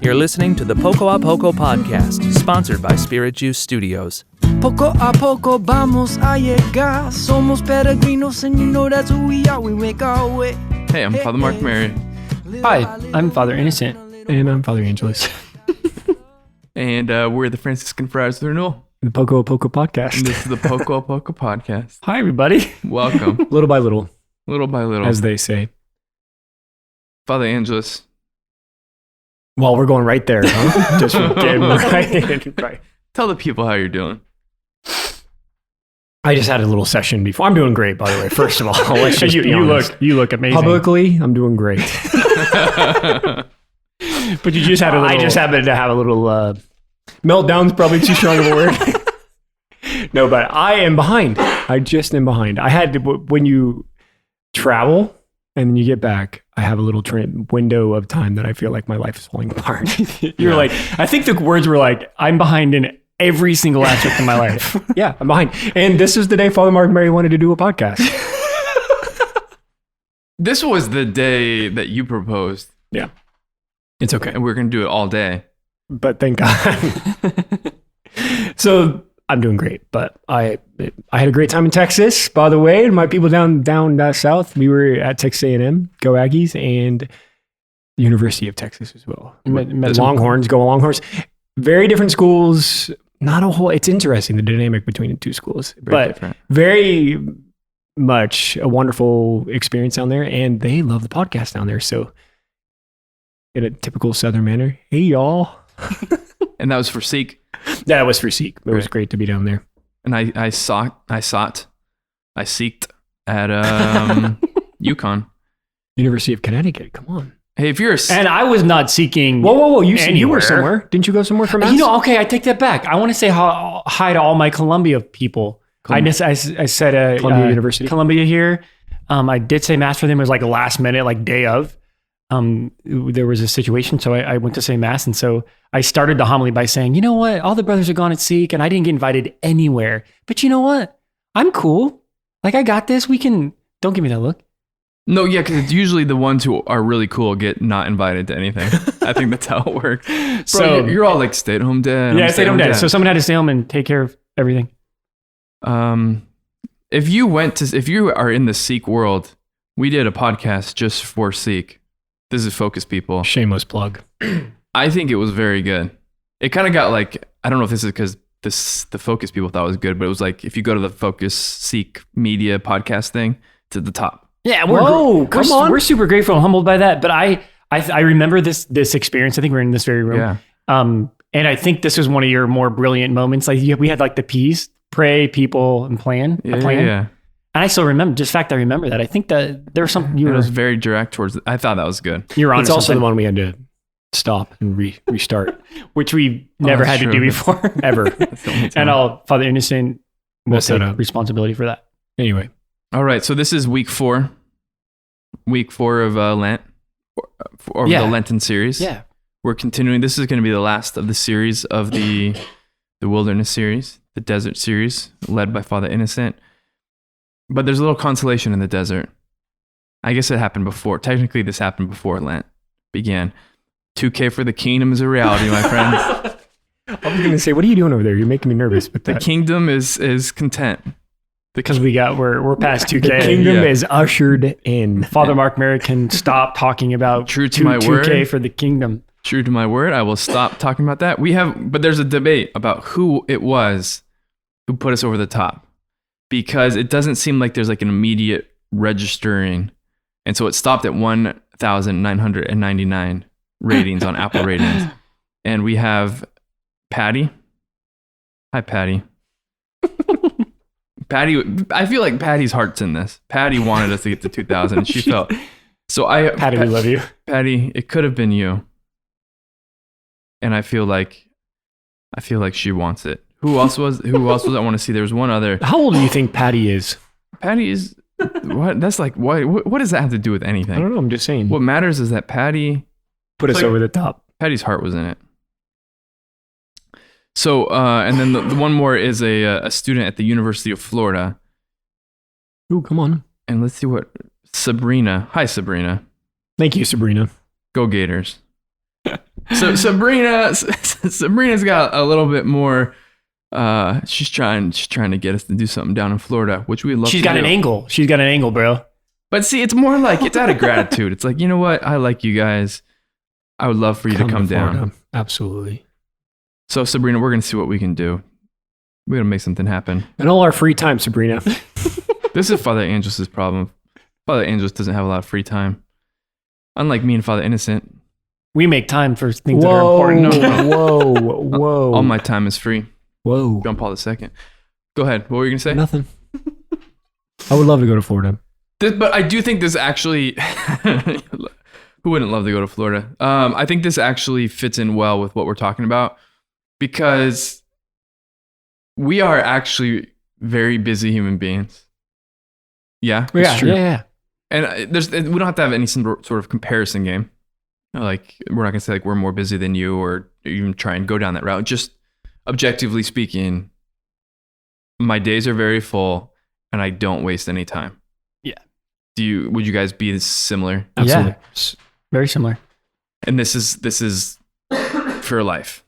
You're listening to the Poco a Poco podcast, sponsored by Spirit Juice Studios. Poco a poco vamos a llegar. Somos peregrinos and you know that's who we are. We make our way. Hey, I'm Father Mark Mary. Hi, I'm Father Innocent. And I'm Father Angelus. And we're the Franciscan Friars of the Renewal. The Poco a Poco podcast. And this is the Poco a Poco podcast. Hi, everybody. Welcome. Little by little, Little by little. as they say. Father Angelus. Well, we're going right there, huh? Just getting right. Tell the people how you're doing. I just had a little session before. I'm doing great, by the way. First of all, let's just be honest. You look amazing. Publicly, I'm doing great. But you just had a little... I just happened to have a little meltdown's probably too strong of a word. No, but I am behind. I just am behind. I had to, when you travel and then you get back, I have a little window of time that I feel like my life is falling apart. You're like, I think the words were like, I'm behind in every single aspect of my life. Yeah, I'm behind. And this is the day Father Mark Mary wanted to do a podcast. This was the day that you proposed. Yeah. It's okay. And we're going to do it all day. But thank God. So I'm doing great. But I had a great time in Texas, by the way. My people down south, we were at Texas A&M, go Aggies, and the University of Texas as well. Met Longhorns, go Longhorns. Very different schools. Not a whole, it's interesting, the dynamic between the two schools. Very much a wonderful experience down there. And they love the podcast down there. So in a typical Southern manner, hey, y'all. And that was for Seek. That was for Seek. It was great to be down there. And I seeked at UConn. University of Connecticut. Come on. Hey, if you're And I was not seeking. Whoa. You were somewhere. Didn't you go somewhere for Mass? Okay, I take that back. I want to say hi to all my Columbia people. I said Columbia University. Columbia here. I did say Mass for them. It was like last minute, like day of. There was a situation, so I went to say Mass, and so I started the homily by saying, you know what, all the brothers are gone at Seek, and I didn't get invited anywhere. But you know what? I'm cool. Like, I got this. We can. Don't give me that look. No, yeah, because it's usually the ones who are really cool get not invited to anything. I think that's how it works. Bro, So you're all like stay-at-home dad. yeah, stay-at-home dad. So someone had to stay home and take care of everything. If you are in the Seek world, we did a podcast just for Seek. This is Focus People. Shameless plug. I think it was very good. It kind of got like, I don't know if this is because the Focus People thought it was good, but it was like, if you go to the Focus Seek Media podcast thing, to the top. Yeah, we're super grateful and humbled by that. But I remember this experience. I think we're in this very room. Yeah. And I think this was one of your more brilliant moments. Like we had like the P's, pray, people, and plan. Yeah, a plan. yeah. And I still remember, just fact I remember that. I think that there was something It was very direct towards, I thought that was good. You were on It's also the one we had to stop and restart. which we never had to do before, ever. And Father Innocent will take responsibility for that. Anyway. All right, so this is week 4 of Lent, or the Lenten series. Yeah. We're continuing. This is going to be the last of the series of the wilderness series, the desert series, led by Father Innocent. But there's a little consolation in the desert. I guess it happened before. Technically, this happened before Lent began. 2K for the kingdom is a reality, my friends. I was going to say, what are you doing over there? You're making me nervous. But The kingdom is content. Because we're past 2K. The kingdom is ushered in. Father Mark Merrick can stop talking about True to my 2K word. for the kingdom. True to my word, I will stop talking about that. But there's a debate about who it was who put us over the top, because it doesn't seem like there's like an immediate registering. And so it stopped at 1,999 ratings on Apple ratings. And we have Patty. Hi, Patty. Patty, I feel like Patty's heart's in this. Patty wanted us to get to 2,000, and she felt. So Patty, we love you. Patty, it could have been you. And I feel like she wants it. Who else was I want to see? There was one other. How old do you think Patty is? Patty is what? That's like what does that have to do with anything? I don't know. I'm just saying. What matters is that Patty put us over the top. Patty's heart was in it. So, and then the one more is a student at the University of Florida. Ooh, come on. And let's see what Sabrina. Hi, Sabrina. Thank you, Sabrina. Go Gators. So Sabrina's got a little bit more. She's trying to get us to do something down in Florida, which we love. She's got an angle. She's got an angle, bro. But see, it's more like it's out of gratitude. It's like, you know what? I like you guys. I would love for you to come down. Absolutely. So Sabrina, we're gonna see what we can do. We're gonna make something happen. And all our free time, Sabrina. This is Father Angelus's problem. Father Angelus doesn't have a lot of free time. Unlike me and Father Innocent. We make time for things that are important. Whoa. All my time is free. Whoa. John Paul II. Go ahead. What were you gonna say? Nothing. I would love to go to Florida. But I do think this actually, who wouldn't love to go to Florida? I think this actually fits in well with what we're talking about because we are actually very busy human beings. Yeah, It's true. Yeah. and we don't have to have any sort of comparison game. Like we're not gonna say like we're more busy than you or even try and go down that route. Just objectively speaking, my days are very full and I don't waste any time. Would you guys be similar? Absolutely. Yeah, very similar. And this is for life.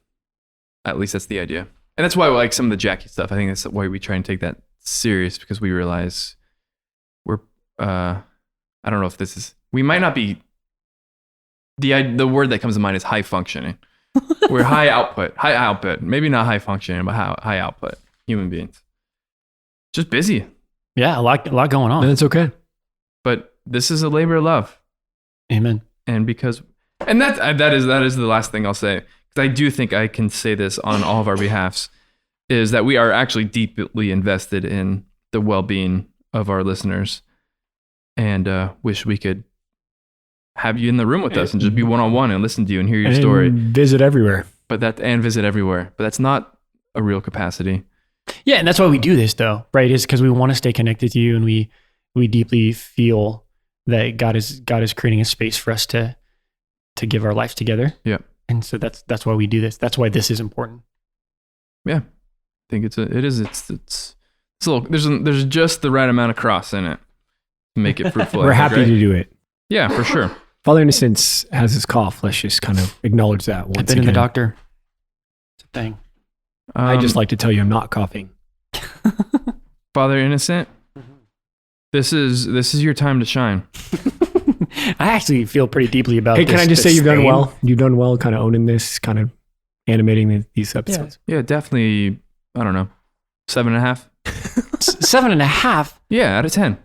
At least that's the idea. And that's why I like some of the Jackie stuff. I think that's why we try and take that serious because we realize we're I don't know if this is we might not be the word that comes to mind is high functioning. We're high output. Maybe not high functioning, but high output human beings. Just busy. Yeah, a lot going on. And it's okay. But this is a labor of love. Amen. And that is the last thing I'll say. Because I do think I can say this on all of our behalfs, is that we are actually deeply invested in the well-being of our listeners and wish we could have you in the room with us and just be one-on-one and listen to you and hear your story. Visit everywhere. And visit everywhere. But that's not a real capacity. Yeah, and that's why we do this though, right? Is because we want to stay connected to you and we deeply feel that God is creating a space for us to give our life together. Yeah. And so that's why we do this. That's why this is important. Yeah. I think it's a little, there's just the right amount of cross in it to make it fruitful. We're happy to do it. Yeah, for sure. Father Innocence has his cough. Let's just kind of acknowledge that once I've been again. in the doctor. It's a thing. I just like to tell you I'm not coughing. Father Innocent, this is your time to shine. I actually feel pretty deeply about Hey, this. can I just say this you've done thing. well? You've done well kind of owning this, kind of animating these episodes. Yeah, definitely, I don't know, 7.5. 7.5? Yeah, out of 10.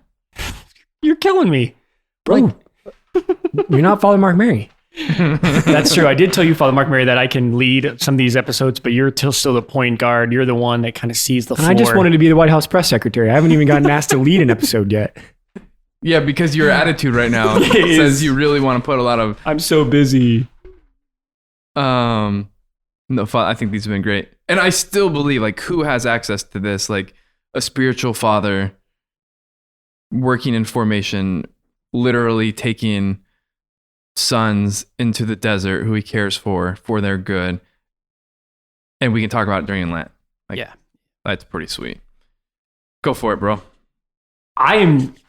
You're killing me. Bro, you're not Father Mark Mary. That's true. I did tell you, Father Mark Mary, that I can lead some of these episodes, but you're still the point guard. You're the one that kind of sees the floor. And I just wanted to be the White House press secretary. I haven't even gotten asked to lead an episode yet. Yeah, because your attitude right now says you really want to put a lot of... I'm so busy. No, I think these have been great. And I still believe, like, who has access to this? Like, a spiritual father working in formation, literally taking sons into the desert who he cares for their good. And we can talk about it during Lent. Like, yeah. That's pretty sweet. Go for it, bro.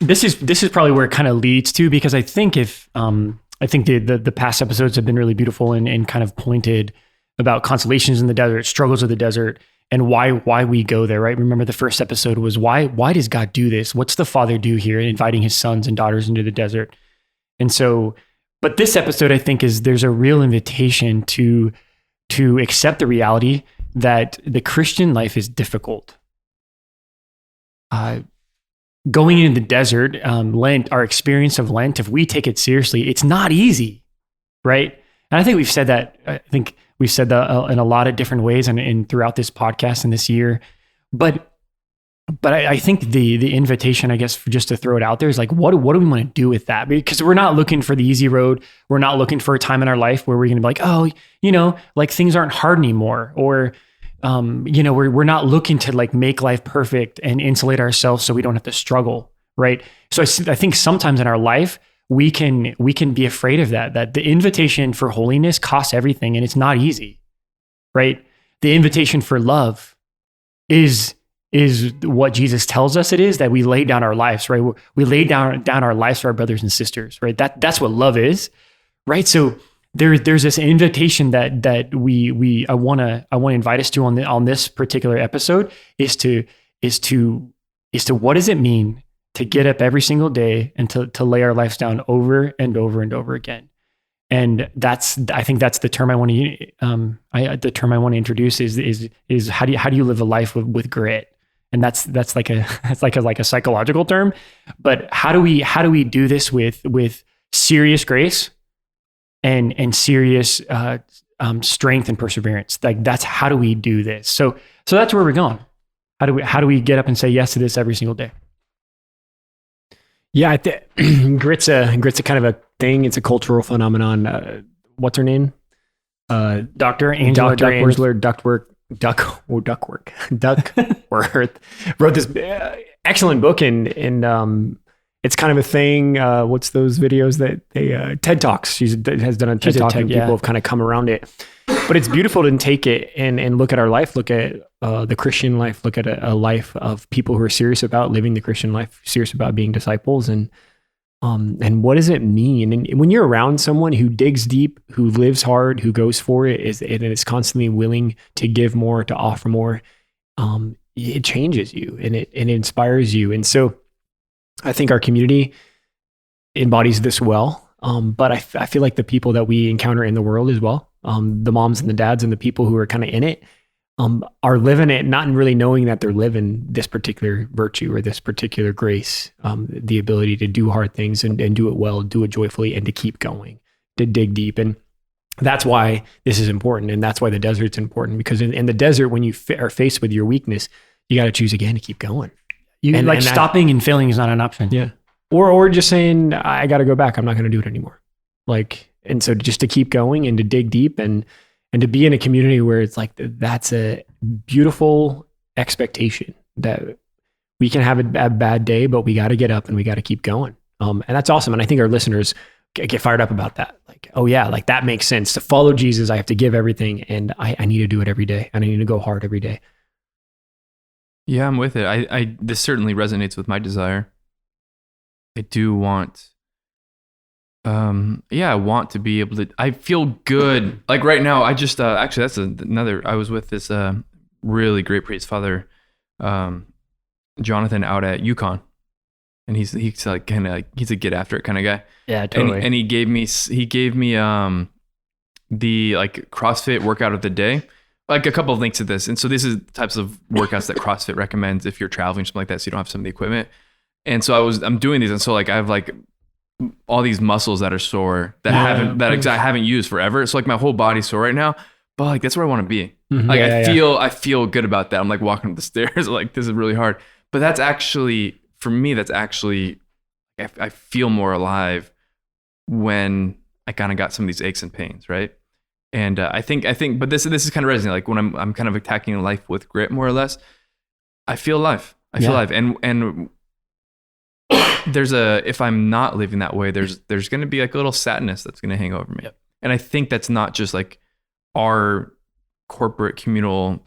This is probably where it kind of leads to, because I think I think the past episodes have been really beautiful and kind of pointed about consolations in the desert, struggles of the desert, and why we go there, right? Remember the first episode was why does God do this? What's the Father do here, inviting his sons and daughters into the desert? And so, but this episode, I think, there's a real invitation to accept the reality that the Christian life is difficult. Going into the desert, Lent, our experience of Lent, if we take it seriously, it's not easy, right? And I think we've said that. I think we've said that in a lot of different ways and throughout this podcast and this year. But I think the invitation, I guess, just to throw it out there, is like, what do we want to do with that? Because we're not looking for the easy road. We're not looking for a time in our life where we're going to be like, oh, like things aren't hard anymore, or we're not looking to like make life perfect and insulate ourselves so we don't have to struggle, right? So I think sometimes in our life we can be afraid of that the invitation for holiness costs everything and it's not easy, right? The invitation for love is what Jesus tells us it is, that we lay down our lives, right? We lay down our lives for our brothers and sisters, right? That's what love is, right? So there's this invitation that I want to invite us to on this particular episode is to what does it mean to get up every single day and to lay our lives down over and over and over again. And I think that's the term I want to introduce is how do you live a life with grit? And that's like a psychological term, but how do we do this with serious grace and serious strength and perseverance? Like that's how do we do this? So that's where we're going. How do we get up and say yes to this every single day? Yeah, grit's a kind of a thing. It's a cultural phenomenon. What's her name? Dr. Angela Duckworth wrote this excellent book, and it's kind of a thing. What's those videos that they TED Talks? She has done a TED Talk, and people have kind of come around it. But it's beautiful to take it and look at our life, look at the Christian life, look at a life of people who are serious about living the Christian life, serious about being disciples, and what does it mean? And when you're around someone who digs deep, who lives hard, who goes for it, and is constantly willing to give more, to offer more, it changes you and it inspires you. And so I think our community embodies this well. But I feel like the people that we encounter in the world as well, the moms and the dads and the people who are kind of in it, are living it, not really knowing that they're living this particular virtue or this particular grace, the ability to do hard things and do it well, do it joyfully, and to keep going, to dig deep. And that's why this is important. And that's why the desert's important, because in the desert, when you are faced with your weakness, you got to choose again to keep going. Stopping and failing is not an option. Yeah. Or just saying, I got to go back. I'm not going to do it anymore. And so just to keep going and to dig deep and to be in a community where it's like, that's a beautiful expectation that we can have a bad day, but we got to get up and we got to keep going. And that's awesome. And I think our listeners get fired up about that. Like, oh yeah, like that makes sense. To follow Jesus, I have to give everything, and I need to do it every day. And I need to go hard every day. Yeah, I'm with it. This certainly resonates with my desire. I do want, I want to be able to, I feel good. Like right now, I just, actually that's I was with this, really great priest, Father, Jonathan out at UConn. And he's like, kind of like, he's a get after it kind of guy. Yeah, totally. And he gave me, the like CrossFit workout of the day, like a couple of links to this. And so this is types of workouts that CrossFit recommends if you're traveling, something like that, so you don't have some of the equipment. And so I'm doing these, and so like I have like all these muscles that are sore that I haven't used forever. So like my whole body's sore right now, but like that's where I want to be. Mm-hmm. Like I feel good about that. I'm like walking up the stairs, like this is really hard. But that's actually, for me, I feel more alive when I kind of got some of these aches and pains, right? And I think, but this is kind of resonating. Like when I'm kind of attacking life with grit, more or less, I feel alive. I feel alive, and if I'm not living that way, there's going to be like a little sadness that's going to hang over me. Yep. And I think that's not just like our corporate communal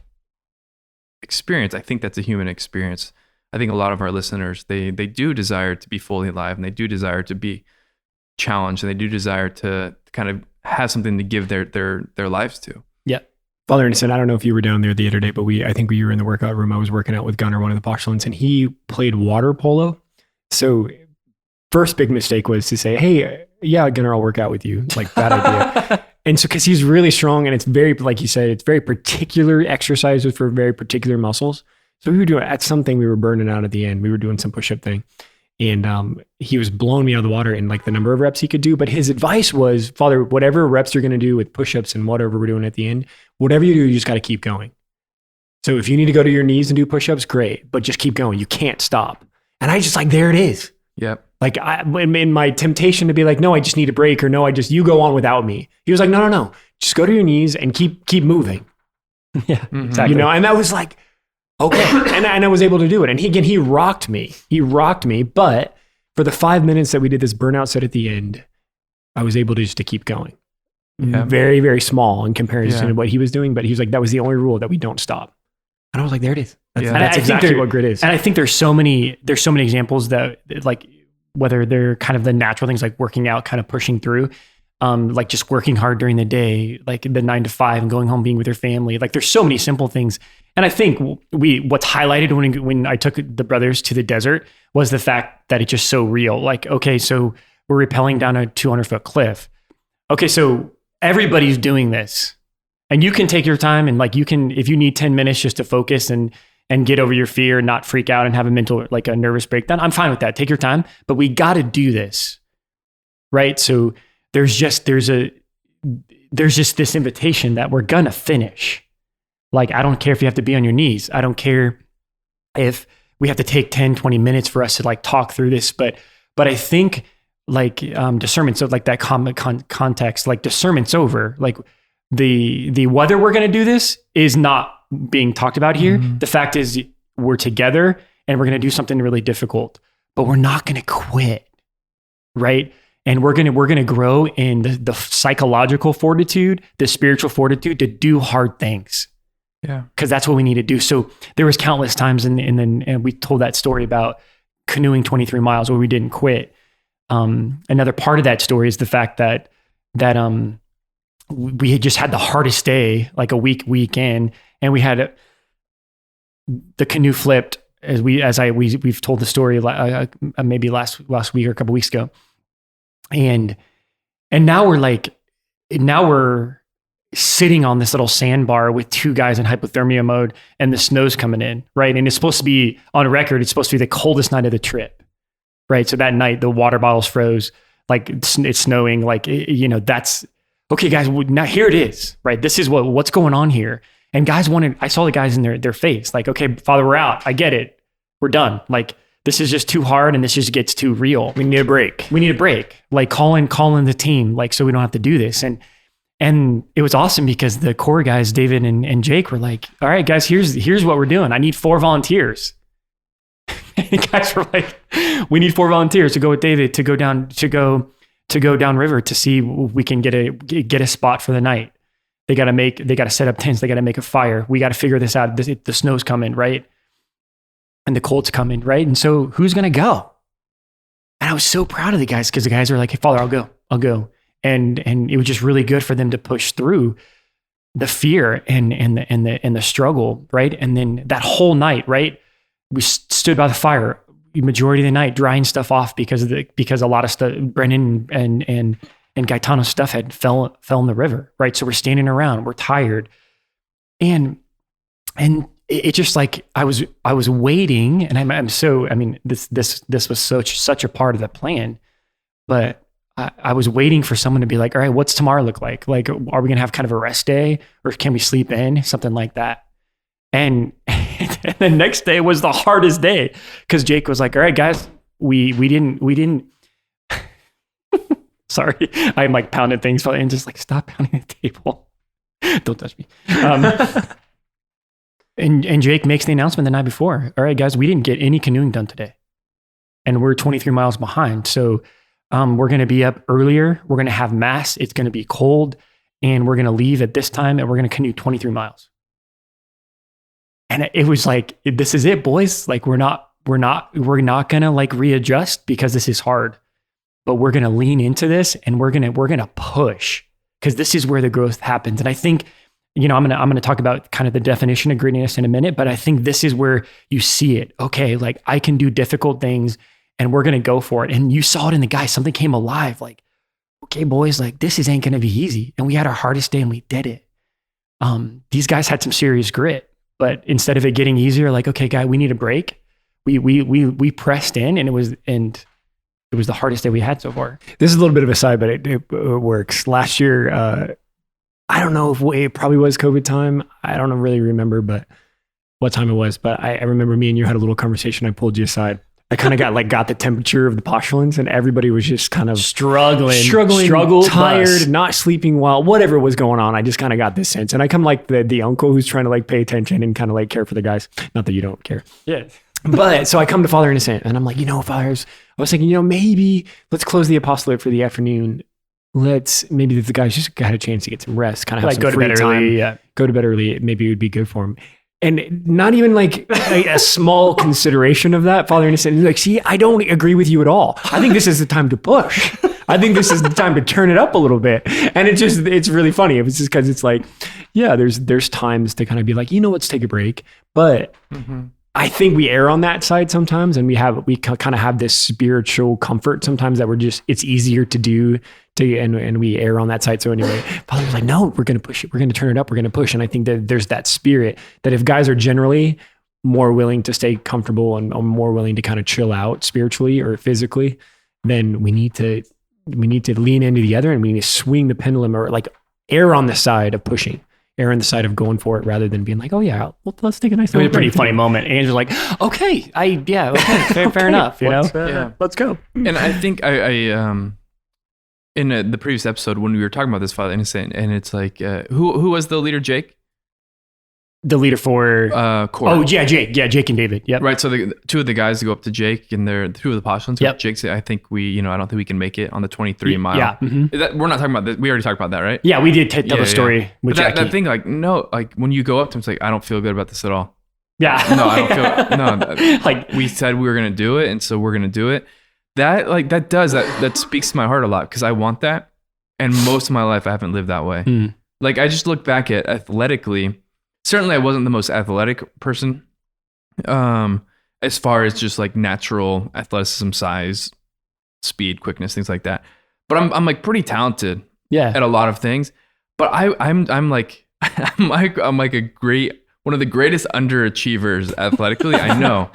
experience. I think that's a human experience. I think a lot of our listeners, they do desire to be fully alive, and they do desire to be challenged, and they do desire to kind of have something to give their lives to. Yeah. Father Innocent, I don't know if you were down there the other day, but I think we were in the workout room. I was working out with Gunnar, one of the postulants, and he played water polo. So first big mistake was to say, hey, yeah, Gunnar, I'll work out with you. Like, bad idea. And so, because he's really strong, and it's very, like you said, it's very particular exercises for very particular muscles. So we were doing, at something we were burning out at the end. We were doing some push-up thing. And he was blowing me out of the water in like the number of reps he could do. But his advice was, Father, whatever reps you're going to do with push-ups and whatever we're doing at the end, whatever you do, you just got to keep going. So if you need to go to your knees and do push-ups, great, but just keep going. You can't stop. And I just like, there it is. Yep. Like in my temptation to be like, no, I just need a break, or no, you go on without me. He was like, no, just go to your knees and keep moving. Yeah, exactly. You know, and that was like, okay. and I was able to do it. And he rocked me. But for the 5 minutes that we did this burnout set at the end, I was able to keep going. Yeah. Very, very small in comparison to what he was doing. But he was like, that was the only rule, that we don't stop. And I was like, there it is. That's exactly what grit is. And I think there's so many examples that, like, whether they're kind of the natural things like working out, kind of pushing through. like just working hard during the day, like the 9 to 5 and going home, being with your family. Like there's so many simple things. And I think what's highlighted when I took the brothers to the desert was the fact that it's just so real. Like, okay, so we're rappelling down a 200-foot cliff. Okay, so everybody's doing this. And you can take your time and like you can, if you need 10 minutes just to focus and get over your fear and not freak out and have a mental, like a nervous breakdown, I'm fine with that. Take your time, but we got to do this, right? So there's just this invitation that we're gonna finish. Like, I don't care if you have to be on your knees. I don't care if we have to take 10, 20 minutes for us to like talk through this. But I think like discernment, so like that context, like discernment's over. Like the whether we're going to do this is not being talked about here. Mm-hmm. The fact is we're together and we're going to do something really difficult, but we're not going to quit, right? And we're going to grow in the psychological fortitude, the spiritual fortitude to do hard things. Yeah. Because that's what we need to do. So there was countless times and we told that story about canoeing 23 miles where we didn't quit. Another part of that story is the fact that we had just had the hardest day, like a week in, and we had the canoe flipped we've told the story maybe last week or a couple weeks ago. And now we're sitting on this little sandbar with two guys in hypothermia mode and the snow's coming in, right? And it's supposed to be on record, it's supposed to be the coldest night of the trip, right? So that night the water bottles froze, like it's snowing, like, that's okay, guys, now here it is, right? This is what's going on here. And guys I saw the guys in their face, like, okay, Father, we're out. I get it. We're done. Like, this is just too hard and this just gets too real. We need a break. Like call in the team, like, so we don't have to do this. And it was awesome because the core guys, David and Jake, were like, all right, guys, here's what we're doing. I need 4 volunteers. And guys were like, we need 4 volunteers to go with David to go downriver to see if we can get a spot for the night. They got to set up tents. They got to make a fire. We got to figure this out. The snow's coming, right? And the cold's coming, right? And so who's going to go? And I was so proud of the guys because the guys are like, hey, Father, I'll go. And it was just really good for them to push through the fear and the struggle, right? And then that whole night, right? We stood by the fire the majority of the night, drying stuff off because a lot of stuff, Brennan and Gaetano's stuff had fell in the river, right? So we're standing around, we're tired, and it just like I was waiting, and this was such a part of the plan, but I was waiting for someone to be like, all right, what's tomorrow look like? Like, are we gonna have kind of a rest day, or can we sleep in, something like that? And the next day was the hardest day because Jake was like, all right, guys, we didn't. Sorry, I'm like pounding things and just like, stop pounding the table. Don't touch me. And Jake makes the announcement the night before. All right, guys, we didn't get any canoeing done today. And we're 23 miles behind. So we're going to be up earlier. We're going to have mass. It's going to be cold. And we're going to leave at this time and we're going to canoe 23 miles. And it was like, this is it, boys. Like, we're not going to like readjust because this is hard, but we're going to lean into this and we're going to push because this is where the growth happens. And I think, I'm going to talk about kind of the definition of grittiness in a minute, but I think this is where you see it. Okay. Like, I can do difficult things and we're going to go for it. And you saw it in the guys, something came alive. Like, okay, boys, like this ain't going to be easy. And we had our hardest day and we did it. These guys had some serious grit. But instead of it getting easier, like, okay, guy, we need a break. We pressed in, and it was the hardest day we had so far. This is a little bit of a side, but it works. Last year, I don't know if it probably was COVID time. I don't really remember, but what time it was. But I remember me and you had a little conversation. I pulled you aside. I kind of got the temperature of the postulants, and everybody was just kind of struggling, tired, not sleeping well, whatever was going on. I just kind of got this sense, and I come like the uncle who's trying to like pay attention and kind of like care for the guys. Not that you don't care, yeah. But so I come to Father Innocent, and I'm like, fathers, I was thinking, maybe let's close the apostolate for the afternoon. Maybe if the guys just got a chance to get some rest, kind of have some free time. Early, yeah. Go to bed early. Maybe it would be good for him. And not even like a small consideration of that, Father Innocent. Like, see, I don't agree with you at all. I think this is the time to push. I think this is the time to turn it up a little bit. And it's really funny. It's just because it's like, yeah, there's times to kind of be like, let's take a break. But I think we err on that side sometimes. And we kind of have this spiritual comfort sometimes that it's easier to do and we err on that side. So anyway, Father was like, no, we're going to push it. We're going to turn it up. We're going to push. And I think that there's that spirit that if guys are generally more willing to stay comfortable and more willing to kind of chill out spiritually or physically, then we need to lean into the other and we need to swing the pendulum or like err on the side of pushing, err on the side of going for it rather than being like, oh yeah, well, let's take a nice. It was a pretty funny moment. Andrew's like, okay, fair enough. Let's go. And I think I in the previous episode when we were talking about this Father Innocent, and it's like, who was the leader? Jake? The leader for Core. Oh yeah, Jake. Yeah, Jake and David. Yep. Right. So the two of the guys go up to Jake, and they're two of the postulants. Yep. Jake said, "I think I don't think we can make it on the 23 mile." Yeah. Mm-hmm. We're not talking about that. We already talked about that, right? Yeah, we did tell the story with but Jackie. that thing, like, no, like when you go up to him, it's like, I don't feel good about this at all. Yeah. No, I don't feel. No, like we said we were gonna do it, and so we're gonna do it. That speaks to my heart a lot because I want that, and most of my life I haven't lived that way. Like I just look back at athletically. Certainly, I wasn't the most athletic person, as far as just like natural athleticism, size, speed, quickness, things like that. But I'm like pretty talented, at a lot of things. But I'm like one of the greatest underachievers athletically. I know,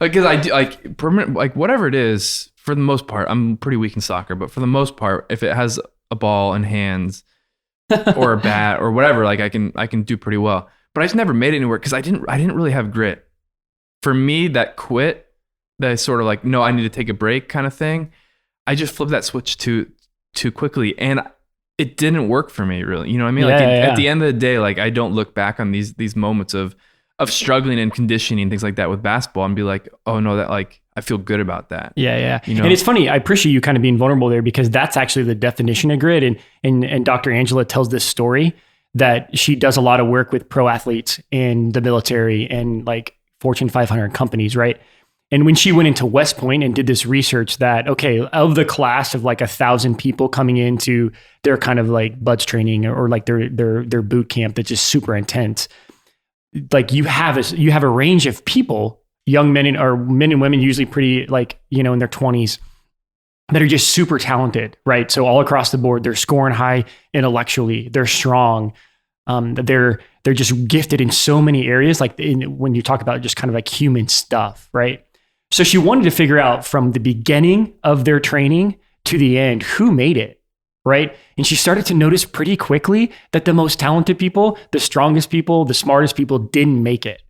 like because I do like permanent, like whatever it is. For the most part, I'm pretty weak in soccer. But for the most part, if it has a ball in hands or a bat or whatever, like I can do pretty well. But I just never made it anywhere because I didn't really have grit. For me, that quit, that sort of like, no, I need to take a break kind of thing, I just flipped that switch too quickly. And it didn't work for me really. You know what I mean? At the end of the day, like I don't look back on these moments of struggling and conditioning and things like that with basketball and be like, oh no, that like I feel good about that. Yeah. You know? And it's funny, I appreciate you kind of being vulnerable there because that's actually the definition of grit. And Dr. Angela tells this story that she does a lot of work with pro athletes in the military and like Fortune 500 companies, right? And when she went into West Point and did this research that, okay, of the class of like 1,000 people coming into their kind of like buds training or like their boot camp that's just super intense, like you have a range of people, young men men and women, usually pretty like, in their 20s, that are just super talented, right? So all across the board, they're scoring high intellectually, they're strong, they're just gifted in so many areas, like when you talk about just kind of like human stuff, right? So she wanted to figure out from the beginning of their training to the end, who made it, right? And she started to notice pretty quickly that the most talented people, the strongest people, the smartest people didn't make it.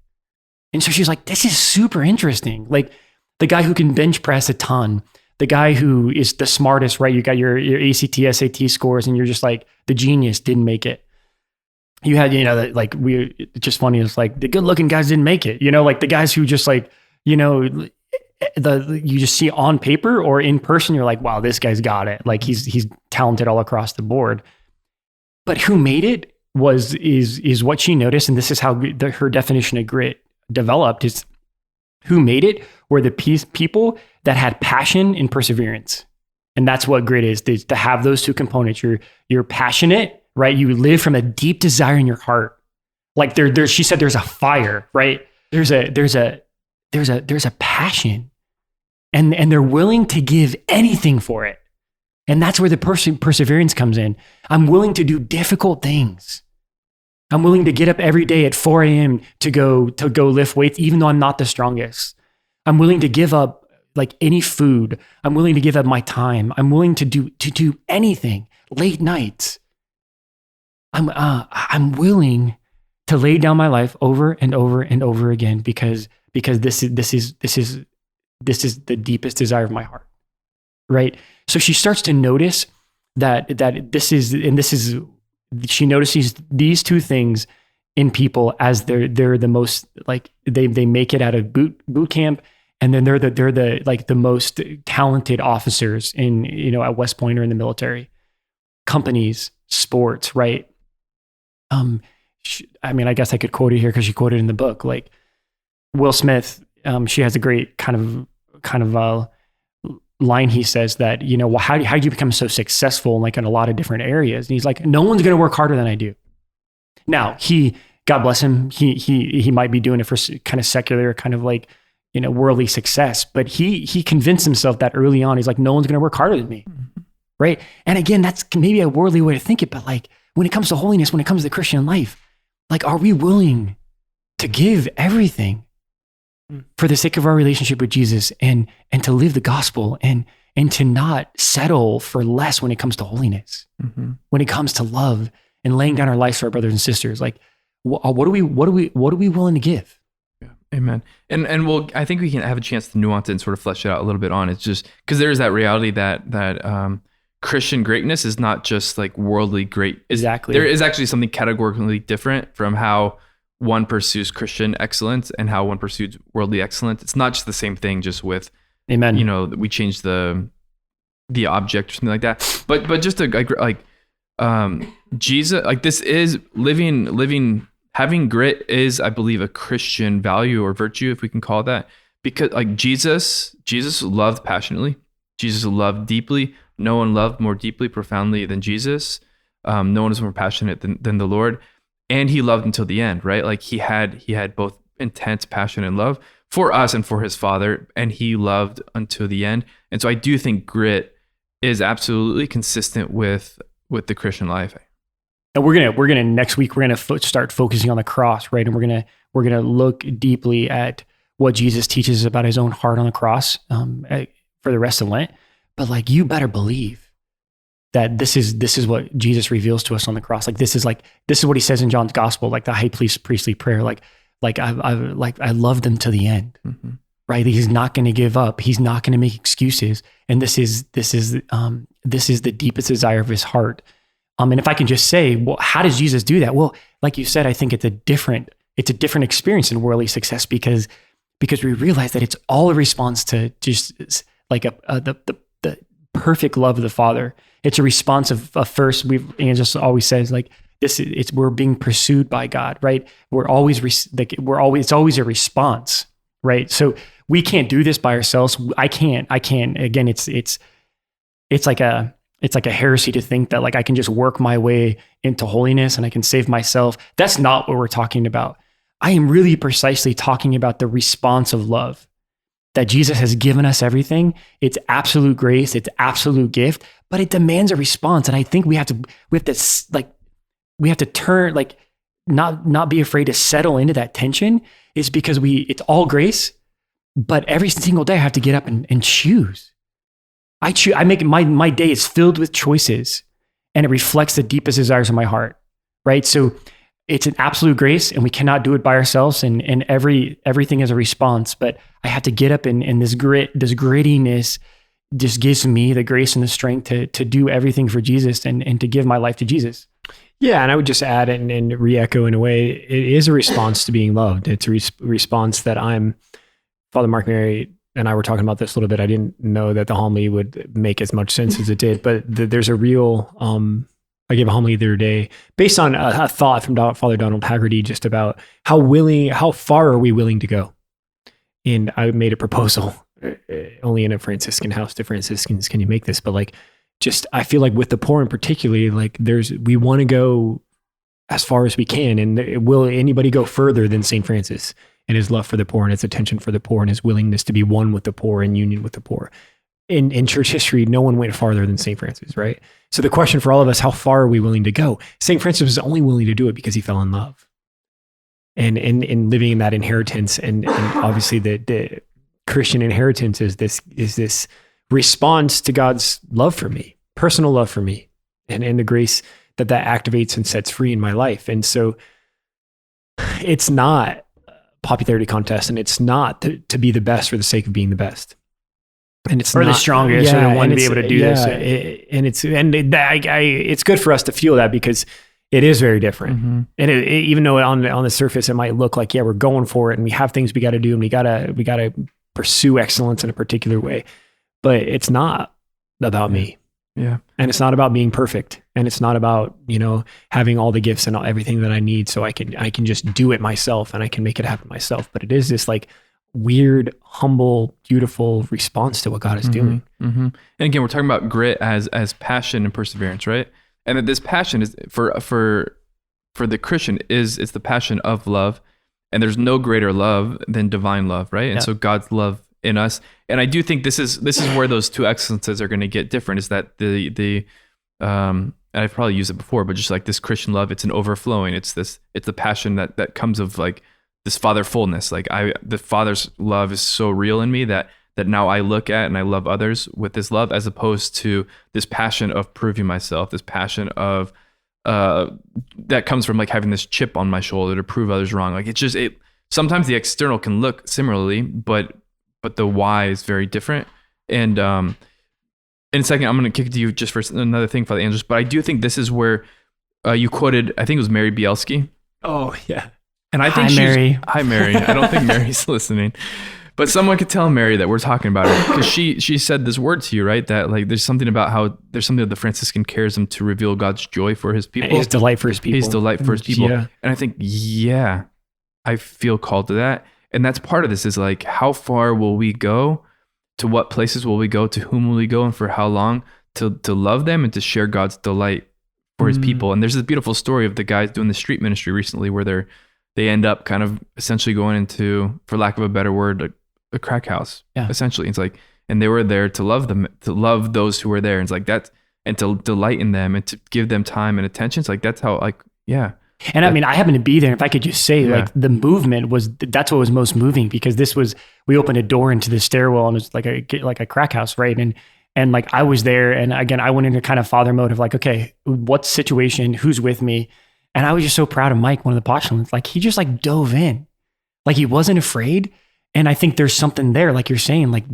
And so she's like, this is super interesting. Like the guy who can bench press a ton, the guy who is the smartest, right? You got your ACT, SAT scores, and you're just like, the genius didn't make it. You had, like it's just funny. It's like the good looking guys didn't make it, like the guys who just like, you just see on paper or in person, you're like, wow, this guy's got it. Like he's talented all across the board. But who made it is what she noticed. And this is how her definition of grit developed is who made it were the people that had passion and perseverance. And that's what grit is to have those two components. You're passionate, right? You live from a deep desire in your heart. Like she said, there's a fire, right? There's a passion and they're willing to give anything for it. And that's where the perseverance comes in. I'm willing to do difficult things. I'm willing to get up every day at 4 a.m. to go lift weights, even though I'm not the strongest. I'm willing to give up like any food. I'm willing to give up my time. I'm willing to do anything. Late nights. I'm willing to lay down my life over and over and over again because this is the deepest desire of my heart, right? So she starts to notice that she notices these two things in people as they're the most like they make it out of boot camp, and then they're the like the most talented officers in at West Point or in the military, companies, sports, right? I mean, I guess I could quote it here because she quoted in the book, like Will Smith. She has a great kind of line he says that, well, how do you become so successful like in a lot of different areas? And he's like, no one's going to work harder than I do. Now God bless him. He might be doing it for kind of secular, kind of like, worldly success, but he convinced himself that early on. He's like, no one's going to work harder than me. Mm-hmm. Right. And again, that's maybe a worldly way to think it, but like when it comes to holiness, when it comes to the Christian life, like, are we willing to give everything for the sake of our relationship with Jesus and to live the gospel and to not settle for less when it comes to holiness, mm-hmm. when it comes to love and laying down our lives for our brothers and sisters? Like, what are we willing to give? Yeah. Amen. And I think we can have a chance to nuance it and sort of flesh it out a little bit on. It's just because there is that reality that Christian greatness is not just like worldly great. Exactly. There is actually something categorically different from how one pursues Christian excellence and how one pursues worldly excellence. It's not just the same thing, just with, Amen. We change the object or something like that. But just Jesus, like this is living, having grit is, I believe, a Christian value or virtue, if we can call it that, because like Jesus loved passionately. Jesus loved deeply. No one loved more deeply, profoundly than Jesus. No one is more passionate than the Lord. And he loved until the end, right? Like he had both intense passion and love for us and for his Father, and he loved until the end. And so I do think grit is absolutely consistent with the Christian life. And we're gonna next week we're gonna start focusing on the cross, right? And we're gonna look deeply at what Jesus teaches about his own heart on the cross for the rest of Lent. But like, you better believe that this is what Jesus reveals to us on the cross. Like this is what he says in John's gospel, like the high priestly prayer. Like I love them to the end, mm-hmm. right? He's not going to give up. He's not going to make excuses. And this is the deepest desire of his heart. And if I can just say, well, how does Jesus do that? Well, like you said, I think it's a different experience in worldly success because we realize that it's all a response to just like the perfect love of the Father. It's a response of first. Just always says like this. We're being pursued by God, right? It's always a response, right? So we can't do this by ourselves. I can't. Again, it's like a heresy to think that like I can just work my way into holiness and I can save myself. That's not what we're talking about. I am really precisely talking about the response of love. That Jesus has given us everything. It's absolute grace. It's absolute gift, but it demands a response. And I think we have to turn, like, not be afraid to settle into that tension, is because it's all grace, but every single day I have to get up and choose. I make my day is filled with choices, and it reflects the deepest desires of my heart. Right. So it's an absolute grace, and we cannot do it by ourselves, and everything is a response. But I have to get up, and this grittiness just gives me the grace and the strength to do everything for Jesus and to give my life to Jesus. Yeah, and I would just add and re-echo in a way, it is a response to being loved. It's a response that Father Mark Mary and I were talking about this a little bit. I didn't know that the homily would make as much sense as it did, but there's a real... I gave a homily the other day based on a thought from Father Donald Haggerty just about how far are we willing to go? And I made a proposal only in a Franciscan house to Franciscans. Can you make this? But like, just, I feel like with the poor in particular, like we want to go as far as we can. And will anybody go further than St. Francis and his love for the poor and his attention for the poor and his willingness to be one with the poor and union with the poor? In church history, no one went farther than St. Francis, right? So the question for all of us, how far are we willing to go? St. Francis was only willing to do it because he fell in love. And living in that inheritance, and obviously the Christian inheritance is this response to God's love for me, personal love for me, and the grace that activates and sets free in my life. And so it's not a popularity contest, and it's not to be the best for the sake of being the best. And it's or not the strongest, or the one to be able to do this. It's good for us to feel that because it is very different. Mm-hmm. And even though on the surface it might look like, yeah, we're going for it and we have things we got to do and we got to pursue excellence in a particular way, but it's not about me. Yeah. And it's not about being perfect, and it's not about, having all the gifts and everything that I need so I can just do it myself and I can make it happen myself. But it is this like weird, humble, beautiful response to what God is doing. Mm-hmm. And again, we're talking about grit as passion and perseverance, right? And that this passion is for the Christian is the passion of love, and there's no greater love than divine love, right? And so God's love in us, and I do think this is where those two excellences are going to get different. Is that the I've probably used it before, but just like this Christian love, it's an overflowing. It's the passion that comes of like this fatherfulness. Like the Father's love is so real in me that now I look at and I love others with this love, as opposed to this passion of proving myself, this passion of that comes from like having this chip on my shoulder to prove others wrong. Like sometimes the external can look similarly, but the why is very different. And in a second, I'm going to kick it to you just for another thing, Father Andrews. But I do think this is where you quoted, I think it was Mary Bielski. Oh, yeah. And I think Hi, Mary. I don't think Mary's listening. But someone could tell Mary that we're talking about it, because she said this word to you, right? That like there's something about how there's something that the Franciscan cares him to reveal God's joy for his people. His delight for his people. His delight for his people. Yeah. And I think, I feel called to that. And that's part of this is like, how far will we go? To what places will we go? To whom will we go? And for how long? To love them and to share God's delight for his people. And there's this beautiful story of the guys doing the street ministry recently where they end up kind of essentially going into, for lack of a better word, a crack house, essentially. It's like, and they were there to love them, to love those who were there. And it's like that, and to delight in them and to give them time and attention. It's like, that's how, like, And I mean, I happened to be there. If I could just say, like, the movement that's what was most moving, because we opened a door into the stairwell and it was like a crack house, right? And like I was there, and again, I went into kind of father mode of like, okay, what situation, who's with me? And I was just so proud of Mike, one of the postulants. Like he just like dove in, like he wasn't afraid. And I think there's something there, like you're saying, like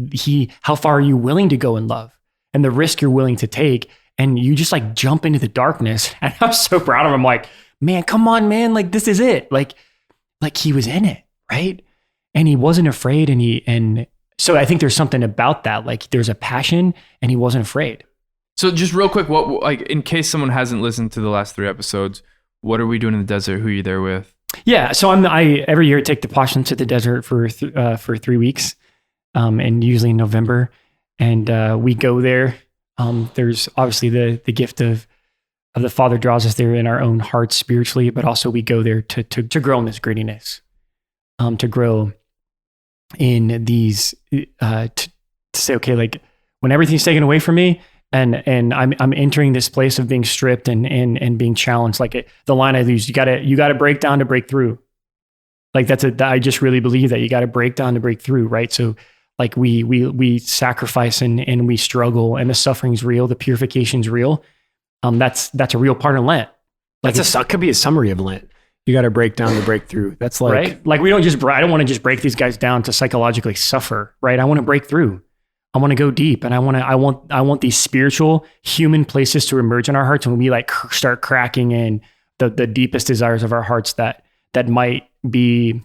how far are you willing to go in love and the risk you're willing to take? And you just like jump into the darkness. And I'm so proud of him. Like, man, come on, man. Like, this is it. Like he was in it, right? And he wasn't afraid. And so I think there's something about that. Like there's a passion and he wasn't afraid. So just real quick, what, like, in case someone hasn't listened to the last 3 episodes, what are we doing in the desert? Who are you there with? Yeah. So I every year take the postulants to the desert for 3 weeks. And usually in November, and we go there. There's obviously the gift of the Father draws us there in our own hearts spiritually, but also we go there to grow in this grittiness, to grow in these, to say, okay, like when everything's taken away from me and I'm entering this place of being stripped and being challenged, like the line I use, you gotta break down to break through. Like I just really believe that you got to break down to break through. Right. So like we sacrifice and we struggle, and the suffering's real. The purification's real. That's a real part of Lent. Like that could be a summary of Lent. You got to break down to break through. That's like, right? Like I don't want to just break these guys down to psychologically suffer, right? I want to break through. I want to go deep, and I want these spiritual human places to emerge in our hearts when we like start cracking in the deepest desires of our hearts that might be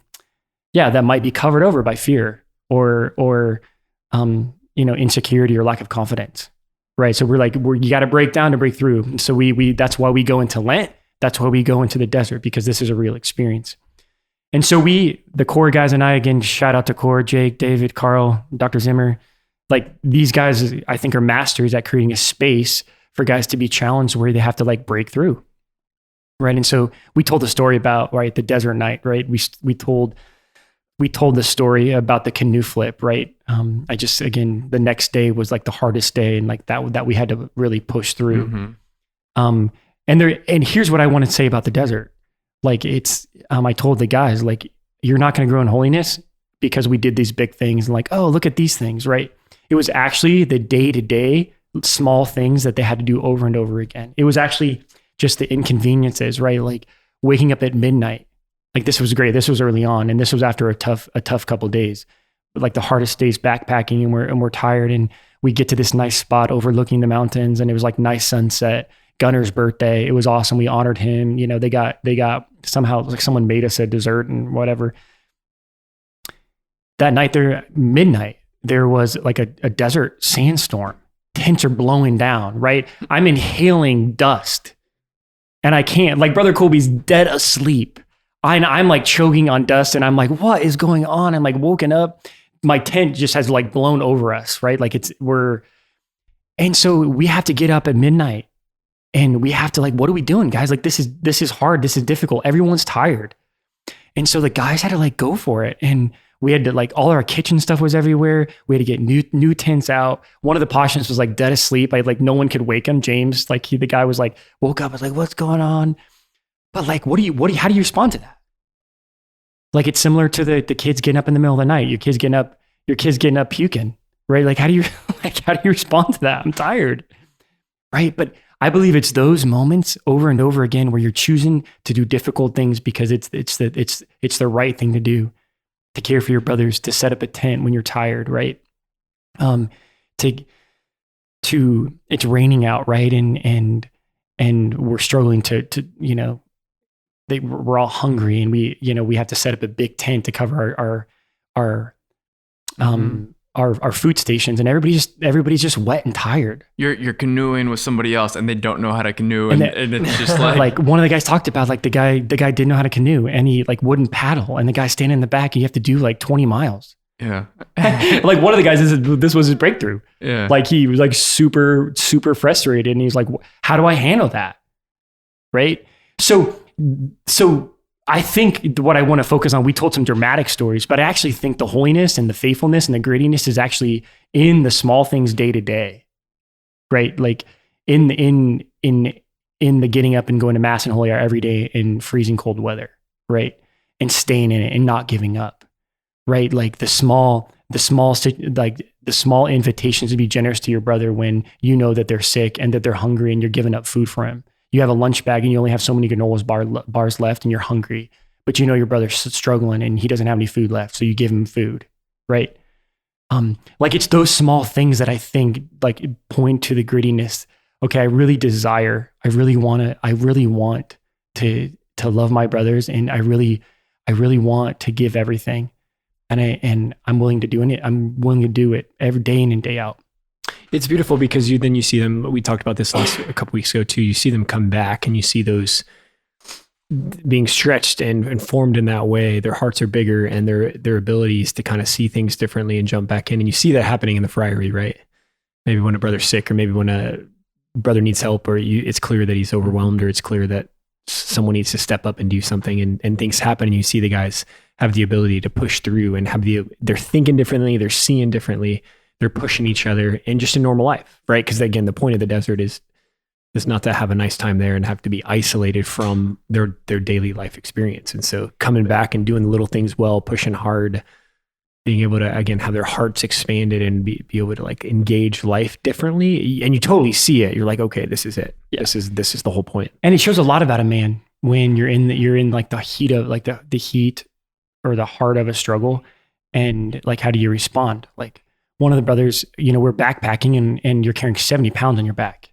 covered over by fear or insecurity or lack of confidence. Right. So you got to break down to break through. So that's why we go into Lent. That's why we go into the desert, because this is a real experience. And so the core guys and I, again, shout out to core, Jake, David, Carl, Dr. Zimmer, like these guys, I think, are masters at creating a space for guys to be challenged where they have to like break through. Right. And so we told the story about, right, the desert night, right? We told the story about the canoe flip, right? The next day was like the hardest day, and like that we had to really push through. Mm-hmm. And here's what I want to say about the desert. Like I told the guys, like, you're not going to grow in holiness because we did these big things and like, oh, look at these things, right? It was actually the day-to-day small things that they had to do over and over again. It was actually just the inconveniences, right? Like waking up at midnight. Like this was great. This was early on, and this was after a tough couple of days. But like the hardest days backpacking, and we're tired, and we get to this nice spot overlooking the mountains, and it was like nice sunset. Gunner's birthday. It was awesome. We honored him. You know, they got somehow, like someone made us a dessert and whatever. That night there, midnight, there was like a desert sandstorm. Tents are blowing down, right? I'm inhaling dust, and I can't, like Brother Colby's dead asleep. I'm like choking on dust and I'm like, what is going on? I'm like woken up. My tent just has like blown over us, right? Like and so we have to get up at midnight and we have to like, what are we doing, guys? Like this is hard. This is difficult. Everyone's tired. And so the guys had to like go for it. And we had to like, all our kitchen stuff was everywhere. We had to get new tents out. One of the Pashtuns was like dead asleep. Like no one could wake him. James, like the guy was like, woke up. I was like, what's going on? But like, how do you respond to that? Like it's similar to the kids getting up in the middle of the night. Your kids getting up puking, right? Like how do you respond to that? I'm tired, right? But I believe it's those moments over and over again where you're choosing to do difficult things because it's the right thing to do, to care for your brothers, to set up a tent when you're tired, right? It's raining out, right? And we're struggling to we're all hungry and we have to set up a big tent to cover our food stations, and everybody's just wet and tired. You're canoeing with somebody else and they don't know how to canoe, and it's just like one of the guys talked about like the guy didn't know how to canoe and he like wouldn't paddle, and the guy standing in the back, you have to do like 20 miles. Yeah. Like one of the guys, this was his breakthrough. Yeah. Like he was like super, super frustrated and he's like, how do I handle that? Right. So I think what I want to focus on, we told some dramatic stories, but I actually think the holiness and the faithfulness and the grittiness is actually in the small things day to day, right? Like in the getting up and going to mass and holy hour every day in freezing cold weather, right? And staying in it and not giving up, right? Like the small invitations to be generous to your brother when you know that they're sick and that they're hungry and you're giving up food for him. You have a lunch bag and you only have so many granola bars left and you're hungry, but you know your brother's struggling and he doesn't have any food left. So you give him food, right? Like it's those small things that I think like point to the grittiness. Okay, I really want to love my brothers, and I really want to give everything. And I'm willing to do it. I'm willing to do it every day in and day out. It's beautiful because you see them. We talked about this a couple weeks ago too. You see them come back and you see those being stretched and formed in that way. Their hearts are bigger and their abilities to kind of see things differently and jump back in. And you see that happening in the friary, right? Maybe when a brother's sick, or maybe when a brother needs help, or it's clear that he's overwhelmed, or it's clear that someone needs to step up and do something, and things happen. And you see the guys have the ability to push through and they're thinking differently. They're seeing differently. They're pushing each other in just a normal life, right? Because again, the point of the desert is not to have a nice time there and have to be isolated from their daily life experience. And so coming back and doing the little things well, pushing hard, being able to, again, have their hearts expanded and be able to like engage life differently. And you totally see it. You're like, okay, this is it. Yeah. This is the whole point. And it shows a lot about a man when you're in like the heat of like the heat or the heart of a struggle. And like, how do you respond? Like, one of the brothers, we're backpacking and you're carrying 70 pounds on your back.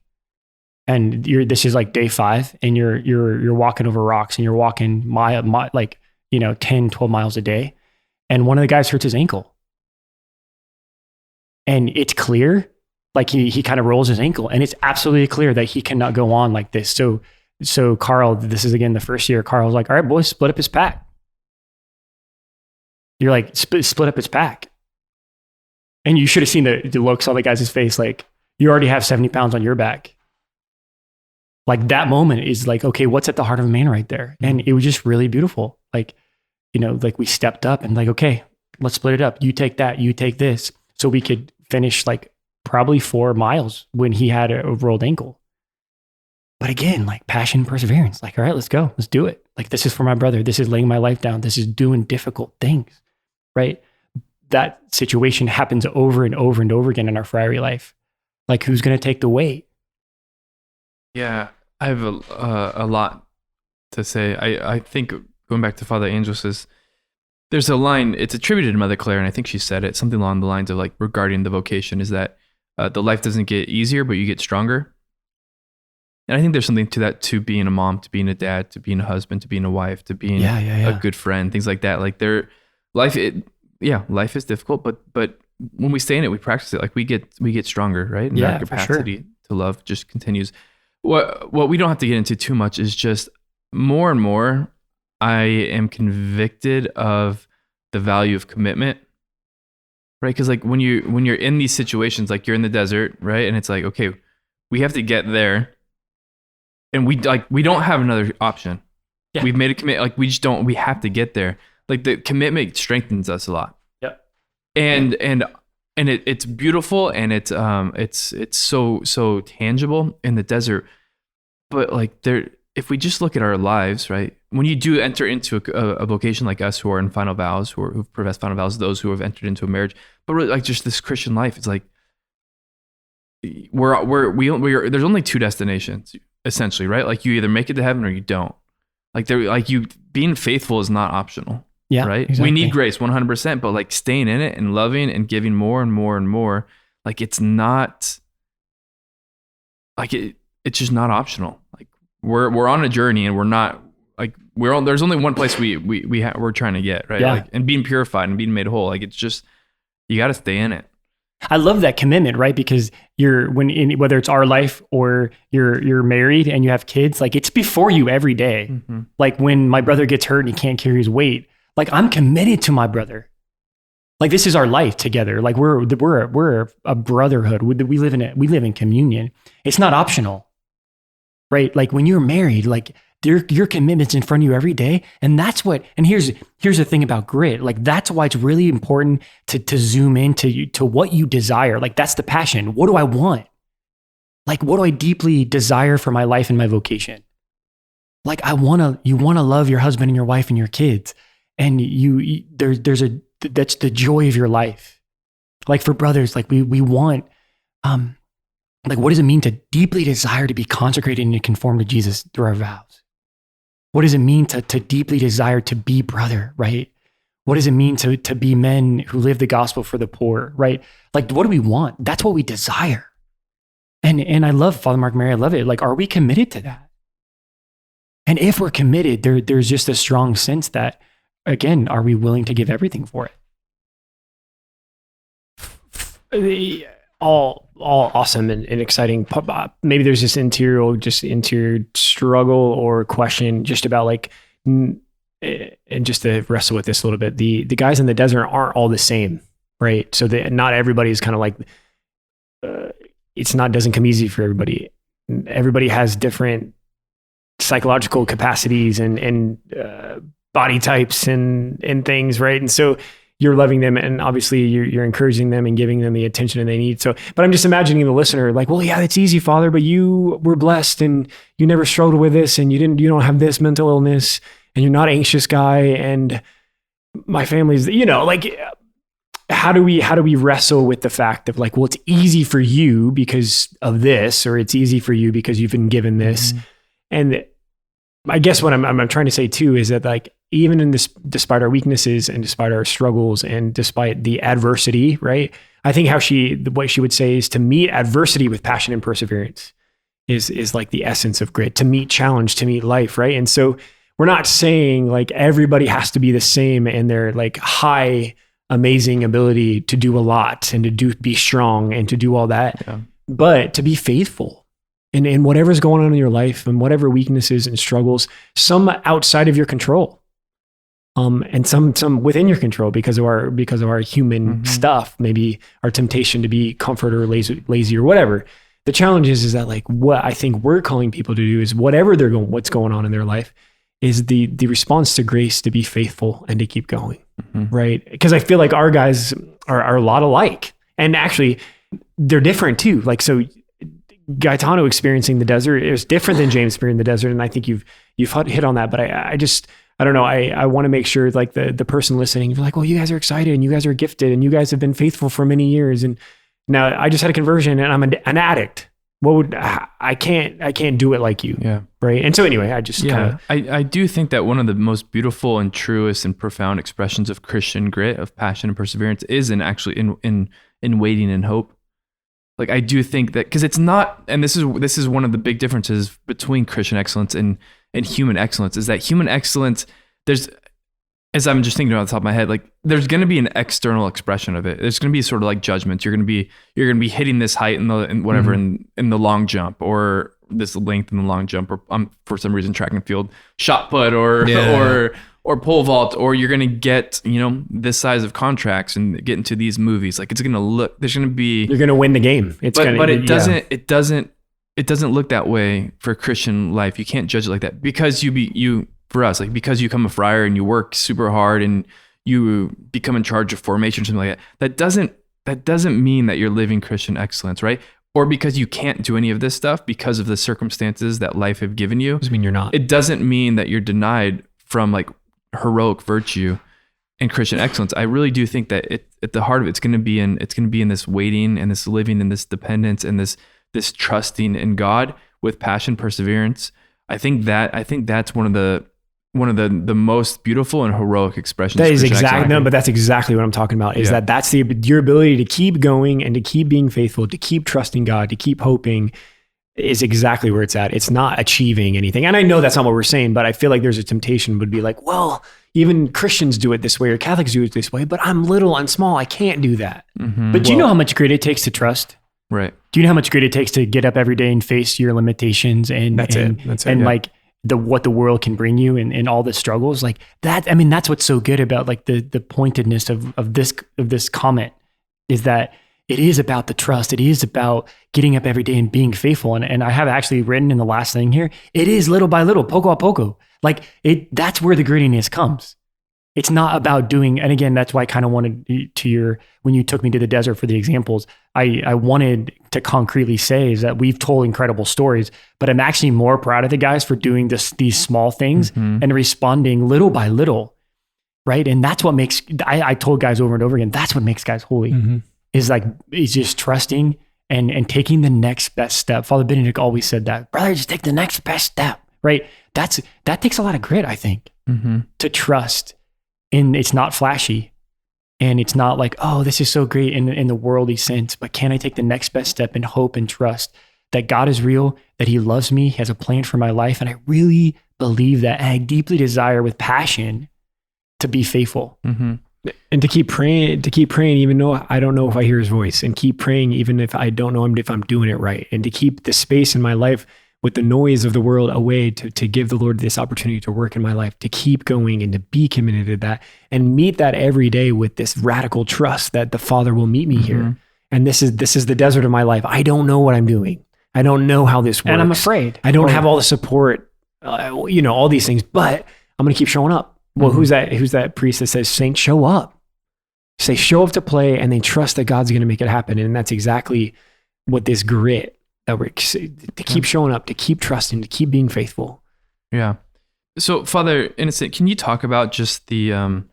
And this is like day 5 and you're walking over rocks and you're walking 10, 12 miles a day. And one of the guys hurts his ankle. And it's clear, like he kind of rolls his ankle and it's absolutely clear that he cannot go on like this. So Carl, this is again the first year, Carl was like, all right, boys, split up his pack. You're like, split up his pack. And you should have seen the looks on the guy's face. Like, you already have 70 pounds on your back. Like that moment is like, okay, what's at the heart of a man right there? And it was just really beautiful. Like, like we stepped up and like, okay, let's split it up. You take that, you take this. So we could finish like probably 4 miles when he had a rolled ankle. But again, like passion, perseverance, like, all right, let's go. Let's do it. Like, this is for my brother. This is laying my life down. This is doing difficult things, right? That situation happens over and over and over again in our friary life. Like, who's going to take the weight? Yeah, I have a lot to say. I think going back to Father Angel's, there's a line, it's attributed to Mother Claire, and I think she said it, something along the lines of like regarding the vocation is that the life doesn't get easier, but you get stronger. And I think there's something to that, to being a mom, to being a dad, to being a husband, to being a wife, to being a good friend, things like that. Like life is difficult, but when we stay in it, we practice it. Like we get stronger, right? And our capacity to love just continues. What we don't have to get into too much is just more and more, I am convicted of the value of commitment, right? Because like when you're in these situations, like you're in the desert, right? And it's like, okay, we have to get there, and we don't have another option. Yeah. We've made a commitment. Like we just don't. We have to get there. Like the commitment strengthens us a lot. Yep. And it's beautiful, and it's so tangible in the desert. But like if we just look at our lives, right? When you do enter into a vocation like us, who are in final vows, who've professed final vows, those who have entered into a marriage, but really like just this Christian life, it's like we're there's only two destinations essentially, right? Like you either make it to heaven or you don't. Like you being faithful is not optional. Yeah. Right. Exactly. We need grace 100%, but like staying in it and loving and giving more and more and more, like it's not like it's just not optional. Like we're on a journey, and we're not like there's only one place we're trying to get, right? Yeah. Like, and being purified and being made whole. Like it's just, you got to stay in it. I love that commitment, right? Because whether it's our life or you're married and you have kids, like it's before you every day. Mm-hmm. Like when my brother gets hurt and he can't carry his weight, like I'm committed to my brother. Like this is our life together. Like we're a brotherhood. We live in communion. It's not optional, right? Like when you're married, like your commitment's in front of you every day. And that's what, and here's the thing about grit. Like that's why it's really important to zoom into what you desire. Like that's the passion. What do I want? Like what do I deeply desire for my life and my vocation? Like you want to love your husband and your wife and your kids. And that's the joy of your life. Like for brothers, like we want, like what does it mean to deeply desire to be consecrated and to conform to Jesus through our vows? What does it mean to deeply desire to be brother, right? What does it mean to be men who live the gospel for the poor, right? Like what do we want? That's what we desire. And I love Father Mark Mary, I love it. Like, are we committed to that? And if we're committed, there's just a strong sense that, again, are we willing to give everything for it? All awesome and exciting. Maybe there's this interior struggle or question just about like, and just to wrestle with this a little bit, the guys in the desert aren't all the same, right? So not everybody is kind of like, doesn't come easy for everybody. Everybody has different psychological capacities and body types and things, right? And so you're loving them, and obviously you're encouraging them and giving them the attention they need. So, but I'm just imagining the listener like, well, yeah, that's easy, Father, but you were blessed and you never struggled with this, and you don't have this mental illness, and you're not an anxious guy, and my family's, like, how do we wrestle with the fact of like, well, it's easy for you because of this, or it's easy for you because you've been given this. Mm-hmm. And I guess what I'm trying to say too is that like, even in this, despite our weaknesses and despite our struggles and despite the adversity, right? I think what she would say is to meet adversity with passion and perseverance is like the essence of grit, to meet challenge, to meet life, right? And so we're not saying like everybody has to be the same in their like high, amazing ability to do a lot and to be strong and to do all that, but to be faithful. In whatever's going on in your life and whatever weaknesses and struggles, some outside of your control, and some within your control because of our human stuff, maybe our temptation to be comfort or lazy or whatever. The challenge is that like what I think we're calling people to do is whatever what's going on in their life is the response to grace to be faithful and to keep going, right? Because I feel like our guys are a lot alike, and actually they're different too. Like so. Gaetano experiencing the desert is different than James experiencing the desert. And I think you've hit on that, but I don't know. I want to make sure like the person listening, you're like, well, you guys are excited and you guys are gifted and you guys have been faithful for many years. And now I just had a conversion and I'm an addict. I can't do it like you. Yeah. Right. And so anyway, I do think that one of the most beautiful and truest and profound expressions of Christian grit, of passion and perseverance is in waiting in hope. Like I do think that, because it's not, and this is one of the big differences between Christian excellence and human excellence, is that human excellence, there's, as I'm just thinking about the top of my head, like there's going to be an external expression of it. There's going to be sort of like judgment. You're going to be hitting this height in the long jump, or this length in the long jump, or for some reason track and field, shot put, or pole vault, or you're gonna get this size of contracts and get into these movies. Like it's gonna look, there's gonna be, You're gonna win the game. But it doesn't look that way for Christian life. You can't judge it like that because because you become a friar and you work super hard and you become in charge of formation or something like that. That doesn't mean that you're living Christian excellence, right? Or because you can't do any of this stuff because of the circumstances that life have given you. Doesn't mean you're not. It doesn't mean that you're denied from like heroic virtue and Christian excellence. I really do think that at the heart of it's going to be in this waiting and this living and this dependence and this trusting in God with passion, perseverance. I think that's one of the most beautiful and heroic expressions. That is exactly, no, but that's exactly what I'm talking about. Is that's your ability to keep going and to keep being faithful, to keep trusting God, to keep hoping, is exactly where it's at. It's not achieving anything. And I know that's not what we're saying, but I feel like there's a temptation would be like, well, even Christians do it this way or Catholics do it this way, but I'm little and small. I can't do that. Mm-hmm. But do you know how much grit it takes to trust? Right. Do you know how much grit it takes to get up every day and face your limitations and like what the world can bring you and all the struggles like that? I mean, that's what's so good about like the pointedness of this comment is that it is about the trust. It is about getting up every day and being faithful. And I have actually written in the last thing here, it is little by little, poco a poco. Like that's where the grittiness comes. It's not about doing, and again, that's why I kind of wanted when you took me to the desert for the examples, I wanted to concretely say is that we've told incredible stories, but I'm actually more proud of the guys for doing these small things and responding little by little, right? And that's what makes, I told guys over and over again, that's what makes guys holy, is just trusting and taking the next best step. Father Benedict always said that, brother, just take the next best step, right? That takes a lot of grit, I think, to trust. And it's not flashy and it's not like, oh, this is so great in the worldly sense, but can I take the next best step in hope and trust that God is real, that he loves me, he has a plan for my life. And I really believe that. And I deeply desire with passion to be faithful. And to keep praying, even though I don't know if I hear his voice, and keep praying, even if I don't know if I'm doing it right, and to keep the space in my life with the noise of the world away to give the Lord this opportunity to work in my life, to keep going and to be committed to that and meet that every day with this radical trust that the Father will meet me here. And this is the desert of my life. I don't know what I'm doing. I don't know how this works. And I'm afraid. I don't have all the support, all these things, but I'm going to keep showing up. Well, who's that priest that says, Saint, show up? Say, show up to play and then trust that God's going to make it happen. And that's exactly what this grit, that we're to keep showing up, to keep trusting, to keep being faithful. Yeah. So, Father Innocent, can you talk about just the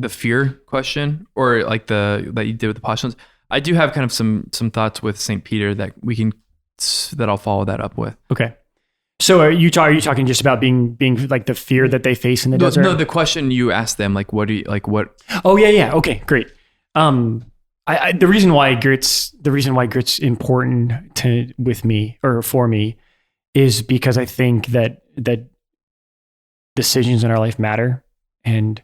fear question, or like that you did with the postulates? I do have kind of some thoughts with St. Peter that I'll follow that up with. Okay. So are you talking just about being like the fear that they face in the desert? No, the question you asked them, like, what do you like? What? Oh yeah. Okay, great. The reason why grit's important with me or for me is because I think that decisions in our life matter, and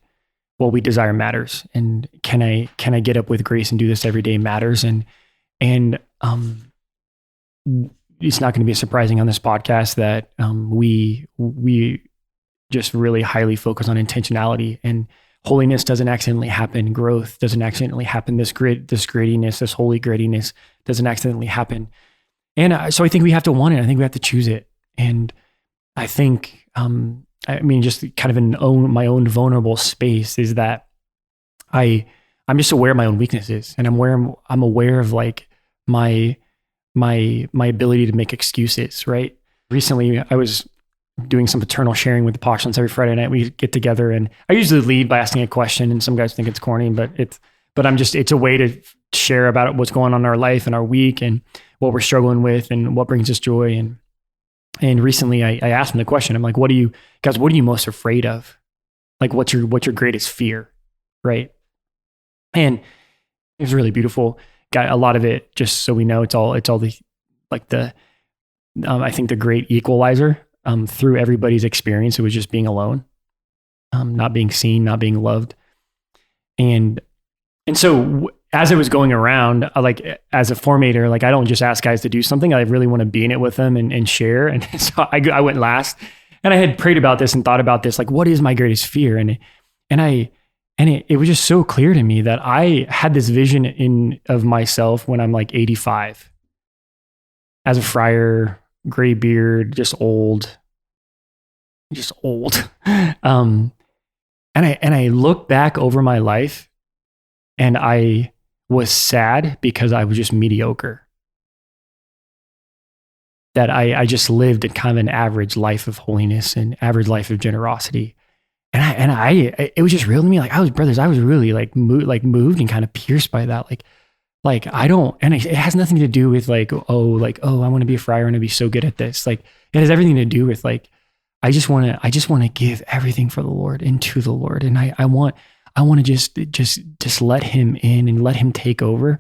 what we desire matters. And can I get up with grace and do this every day matters. And it's not going to be surprising on this podcast that we just really highly focus on intentionality, and holiness doesn't accidentally happen. Growth doesn't accidentally happen. This grittiness, this holy grittiness doesn't accidentally happen. And so I think we have to want it. I think we have to choose it. And I think, just kind of in my own vulnerable space is that I'm just aware of my own weaknesses, and I'm aware of like my ability to make excuses, right? Recently, I was doing some paternal sharing with the postulants every Friday night. We get together, and I usually lead by asking a question, and some guys think it's corny, but it's a way to share about what's going on in our life and our week and what we're struggling with and what brings us joy. And recently I asked them the question. I'm like, what are you most afraid of? Like, what's your greatest fear? Right. And it was really beautiful. Got a lot of it, just so we know, it's all the, like the, I think the great equalizer through everybody's experience. It was just being alone, not being seen, not being loved. And so as it was going around, like as a formator, like I don't just ask guys to do something. I really want to be in it with them and share. And so I went last, and I had prayed about this and thought about this, like, what is my greatest fear? And it was just so clear to me that I had this vision of myself when I'm like 85 as a friar, gray beard, just old. And I look back over my life, and I was sad because I was just mediocre. That I just lived a kind of an average life of holiness and average life of generosity. And it was just real to me. Like I was really like moved and kind of pierced by that. Like I don't, and it has nothing to do with I want to be a friar. I want to be so good at this. Like it has everything to do with like, I just want to give everything for the Lord and to the Lord. And I want to just let him in and let him take over.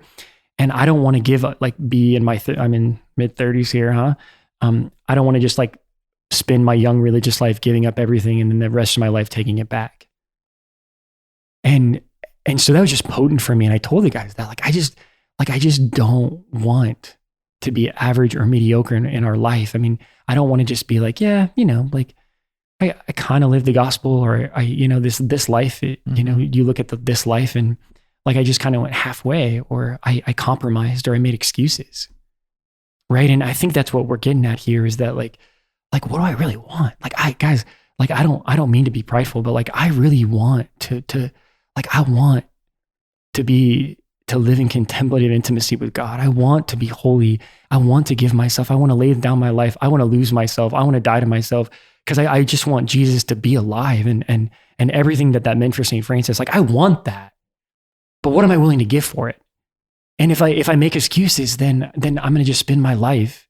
And I don't want to give up, like be in I'm in mid 30s here. I don't want to just like spend my young religious life giving up everything and then the rest of my life taking it back. And so that was just potent for me. And I told the guys that I just don't want to be average or mediocre in our life. I mean, I don't want to just be like, yeah, like I kind of live the gospel, or this life, you look at this life and like, I just kind of went halfway, or I compromised, or I made excuses. Right. And I think that's what we're getting at here is that like, what do I really want? Like I don't mean to be prideful, but like, I really want to live in contemplative intimacy with God. I want to be holy. I want to give myself. I want to lay down my life. I want to lose myself. I want to die to myself because I just want Jesus to be alive and everything that meant for St. Francis. Like I want that, but what am I willing to give for it? And if I make excuses, then I'm going to just spend my life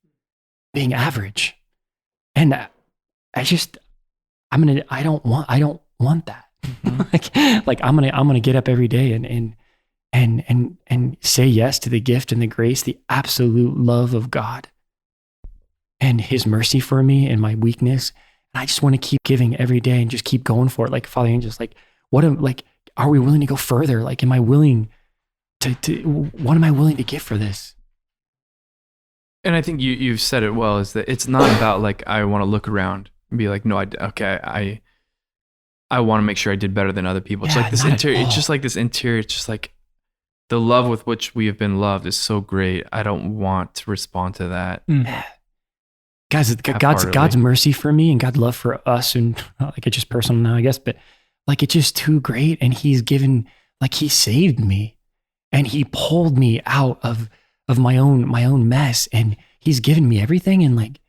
being average. And I don't want that. Mm-hmm. like I'm going to get up every day and say yes to the gift and the grace, the absolute love of God and his mercy for me and my weakness. And I just want to keep giving every day and just keep going for it. Like Father Angel's are we willing to go further? Like, am I willing what am I willing to give for this? And I think you've said it well, is that it's not about like, I want to look around and be like, no, I want to make sure I did better than other people. It's like this interior, it's just like this interior. It's just like the love with which we have been loved is so great. I don't want to respond to that. Guys, God's mercy for me and God's love for us, and like it's just personal now, I guess, but like it's just too great. And he saved me and he pulled me out of my own mess, and he's given me everything. And like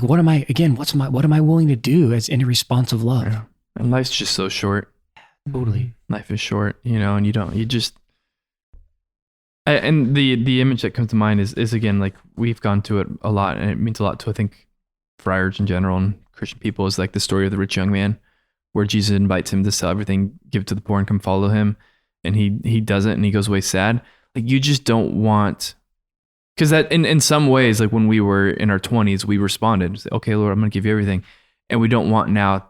what am I willing to do as in a response of love? Yeah. And life's just so short. Totally. Life is short, and and the image that comes to mind is again, like we've gone to it a lot, and it means a lot to, I think, friars in general and Christian people, is like the story of the rich young man, where Jesus invites him to sell everything, give it to the poor, and come follow him. And he does it, and he goes away sad. Like you just don't want, because that in some ways, like when we were in our 20s, we responded, say, okay, Lord, I'm going to give you everything. And we don't want now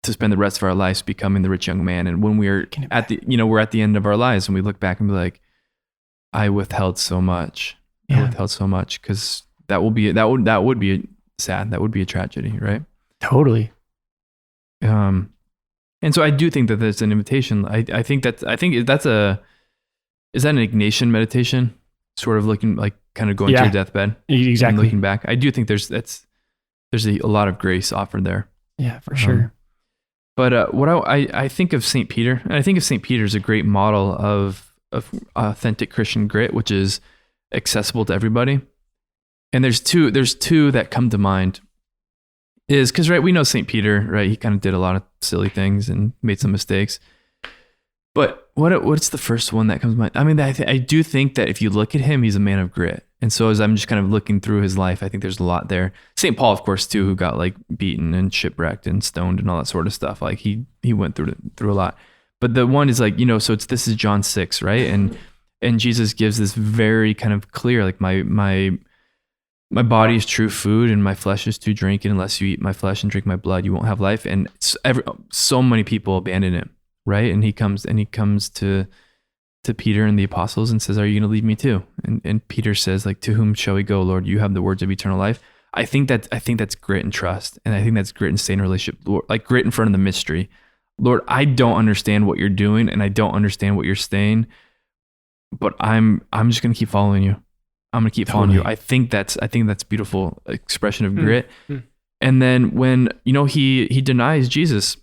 to spend the rest of our lives becoming the rich young man. And when we're we're at the end of our lives, and we look back and be like, I withheld so much. Yeah. I withheld so much, because that would be sad. That would be a tragedy, right? Totally. And so I do think that there's an invitation. I think is that an Ignatian meditation? Sort of looking like kind of going to your deathbed. Exactly. And looking back. I do think there's a lot of grace offered there. Yeah, for sure. But what I think of St. Peter, and I think of St. Peter as a great model of authentic Christian grit, which is accessible to everybody. And there's two that come to mind. Is because, right, we know St. Peter, right? He kind of did a lot of silly things and made some mistakes. But what's the first one that comes to mind? I mean, I do think that if you look at him, he's a man of grit. And so as I'm just kind of looking through his life, I think there's a lot there. St. Paul, of course, too, who got like beaten and shipwrecked and stoned and all that sort of stuff. Like he went through a lot. But the one is like, so this is John 6, right? And Jesus gives this very kind of clear, like my body is true food and my flesh is true drink, and unless you eat my flesh and drink my blood, you won't have life. And so many people abandon him, right? And he comes to to Peter and the apostles and says, "Are you going to leave me too?" And Peter says, like, "To whom shall we go, Lord? You have the words of eternal life." I think that's grit and trust, and I think that's grit and staying in a relationship, Lord, like grit in front of the mystery. Lord, I don't understand what you're doing, and I don't understand what you're saying, but I'm just going to keep following you. I'm going to keep following you. I think that's beautiful expression of grit. And then when, he denies Jesus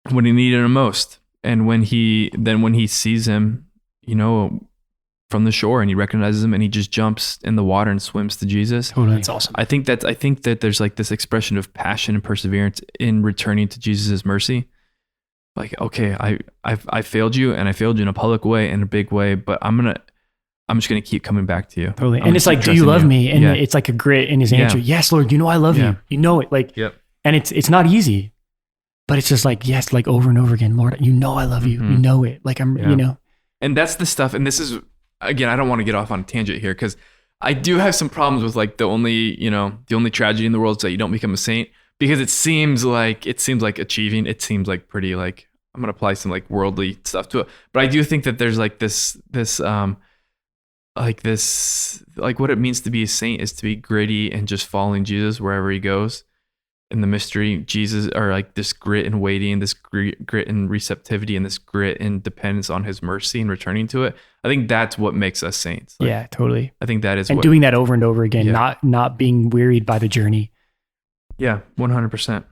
when he needed him most, and when he sees him, from the shore, and he recognizes him, and he just jumps in the water and swims to Jesus. Totally. That's awesome. I think that there's like this expression of passion and perseverance in returning to Jesus' mercy. Like, okay, I failed you, and I failed you in a public way, in a big way, but I'm just gonna keep coming back to you. Totally. And it's like, do you love me? And it's like a grit in his answer. Yes, Lord, I love you. You know it. Like, and it's not easy, but it's just like, yes, like over and over again, Lord, I love you. You know it. Like And that's the stuff. And this is, again, I don't want to get off on a tangent here, because I do have some problems with like the only tragedy in the world is that you don't become a saint, because it seems like achieving, it seems like pretty, like, I'm going to apply some like worldly stuff to it. But I do think that there's like this what it means to be a saint is to be gritty and just following Jesus wherever he goes in the mystery. Jesus, or like this grit and waiting, this grit and receptivity, and this grit and dependence on his mercy and returning to it. I think that's what makes us saints. Like, yeah, totally. I think that is and doing that over and over again, not being wearied by the journey. Yeah, 100%.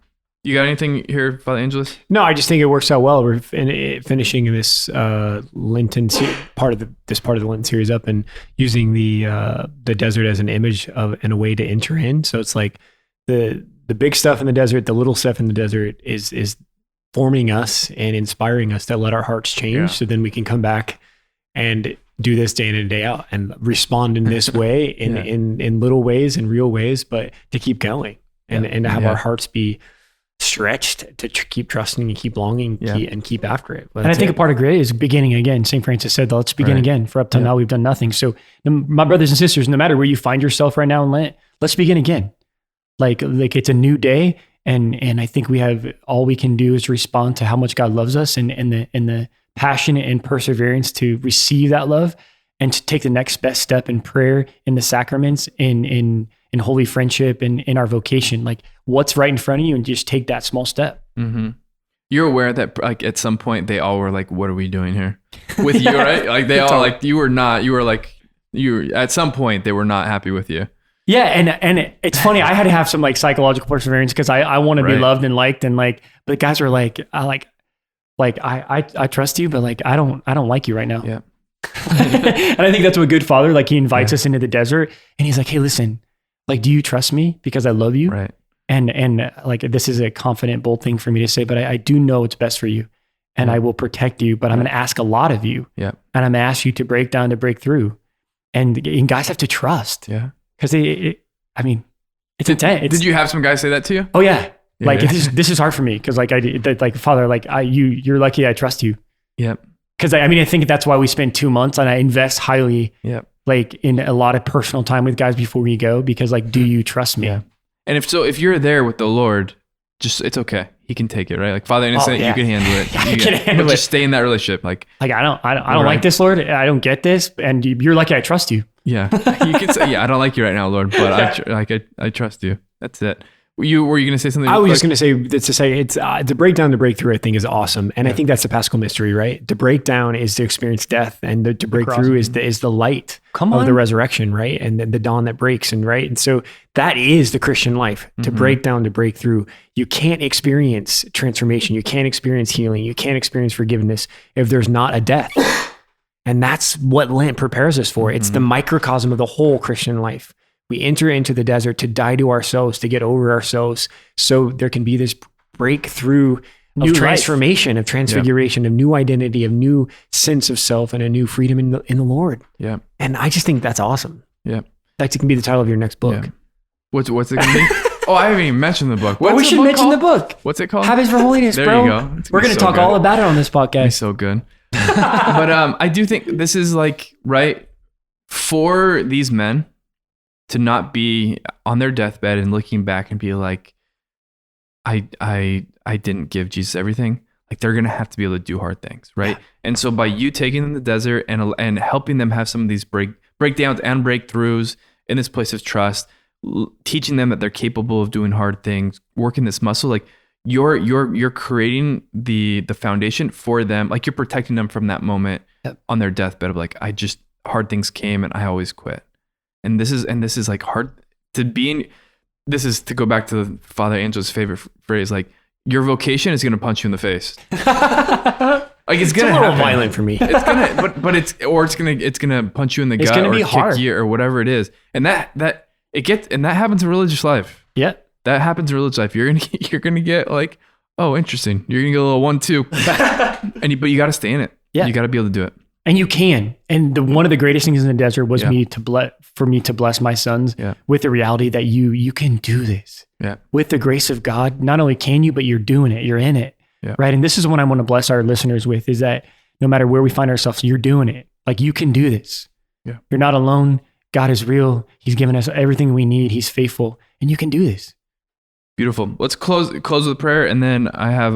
You got anything here, Father Angelus? No, I just think it works out well. We're finishing this Lenten part of the Lenten series up, and using the desert as an image of and a way to enter in. So it's like the big stuff in the desert, the little stuff in the desert is forming us and inspiring us to let our hearts change. So then we can come back and do this day in and day out and respond in this way in little ways, in real ways, but to keep going and to have our hearts be stretched to keep trusting and keep longing and keep after it. And I think a part of grit is beginning again. St. Francis said, let's begin again. For up till now, we've done nothing. So my brothers and sisters, no matter where you find yourself right now in Lent, let's begin again. Like it's a new day. And I think all we can do is respond to how much God loves us and the passion and perseverance to receive that love and to take the next best step in prayer, in the sacraments, in holy friendship, and in our vocation. Like, what's right in front of you, and just take that small step. Mm-hmm. You're aware that like at some point they all were like, what are we doing here with you, right? Like they all like, at some point they were not happy with you. Yeah. And it's funny. I had to have some like psychological perseverance, because I want to be loved and liked, and like, but guys are like, I trust you, but like, I don't like you right now. Yeah. And I think that's what a good father, like, he invites us into the desert, and he's like, hey, listen, like, do you trust me because I love you? Right. And like, this is a confident, bold thing for me to say, but I do know it's best for you, and I will protect you, but I'm going to ask a lot of you. Yeah. And I'm going to ask you to break down, to break through. And guys have to trust. Yeah. Because it's intense. Did you have some guys say that to you? Oh yeah. Like, this is hard for me. Cause like Father, like you're lucky I trust you. Yep. Cause I think that's why we spend 2 months, and I invest highly, like, in a lot of personal time with guys before we go, because like, do you trust me? Yeah. And if you're there with the Lord, it's okay. He can take it, right? Like, Father Innocent, you can handle it. I can handle it. Just stay in that relationship. Like I don't like this, Lord. I don't get this. And you're lucky I trust you. Yeah. You can say, I don't like you right now, Lord, but I trust you. That's it. Were you going to say something? I was just going to say, it's the breakdown to breakthrough, I think, is awesome. And I think that's the Paschal mystery, right? To break down is to experience death, and to break through is the light of the resurrection, right? And the dawn that breaks, and so that is the Christian life, to break down, to break through. You can't experience transformation. You can't experience healing. You can't experience forgiveness if there's not a death. And that's what Lent prepares us for. It's the microcosm of the whole Christian life. We enter into the desert to die to ourselves, to get over ourselves, so there can be this breakthrough of transformation, of transfiguration, of new identity, of new sense of self, and a new freedom in the Lord. Yeah. And I just think that's awesome. Yeah. That can be the title of your next book. Yeah. What's it going to be? Oh, I haven't even mentioned the book. We should mention the book. What's it called? Habits for Holiness, there bro. You go. We're going to talk all about it on this podcast. It's so good. But I do think this is like, right, for these men to not be on their deathbed and looking back and be like, I didn't give Jesus everything. like they're going to have to be able to do hard things, right? Yeah. And so by you taking them to the desert and helping them have some of these breakdowns and breakthroughs in this place of trust, teaching them that they're capable of doing hard things, working this muscle, like you're creating the foundation for them. Like you're protecting them from that moment on their deathbed of like, hard things came and I always quit. And this is like hard to be in. This is to go back to Father Angel's favorite phrase, like your vocation is going to punch you in the face. Like it's going to a little violent for me. It's going to, but it's going to punch you in the gut or kick hard. You or whatever it is. And that happens in religious life. Yeah. That happens in religious life. You're going to get like, oh, interesting. You're going to get a little 1-2. But you got to stay in it. Yeah. You got to be able to do it. And you can. And one of the greatest things in the desert was for me to bless my sons with the reality that you can do this. Yeah. With the grace of God, not only can you, but you're doing it. You're in it. Yeah. Right. And this is what I want to bless our listeners with, is that no matter where we find ourselves, you're doing it. Like you can do this. Yeah. You're not alone. God is real. He's given us everything we need. He's faithful, and you can do this. Beautiful. Let's close with prayer, and then I have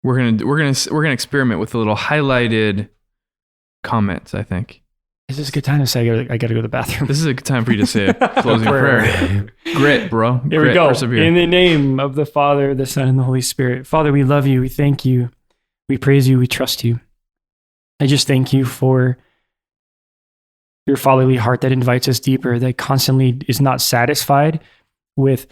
we're gonna experiment with a little highlighted comments. I think. Is this a good time to say I got to go to the bathroom? This is a good time for you to say a closing prayer. Grit, bro. Here we go. Persevere. In the name of the Father, the Son, and the Holy Spirit. Father, we love you. We thank you. We praise you. We trust you. I just thank you for your fatherly heart that invites us deeper, that constantly is not satisfied with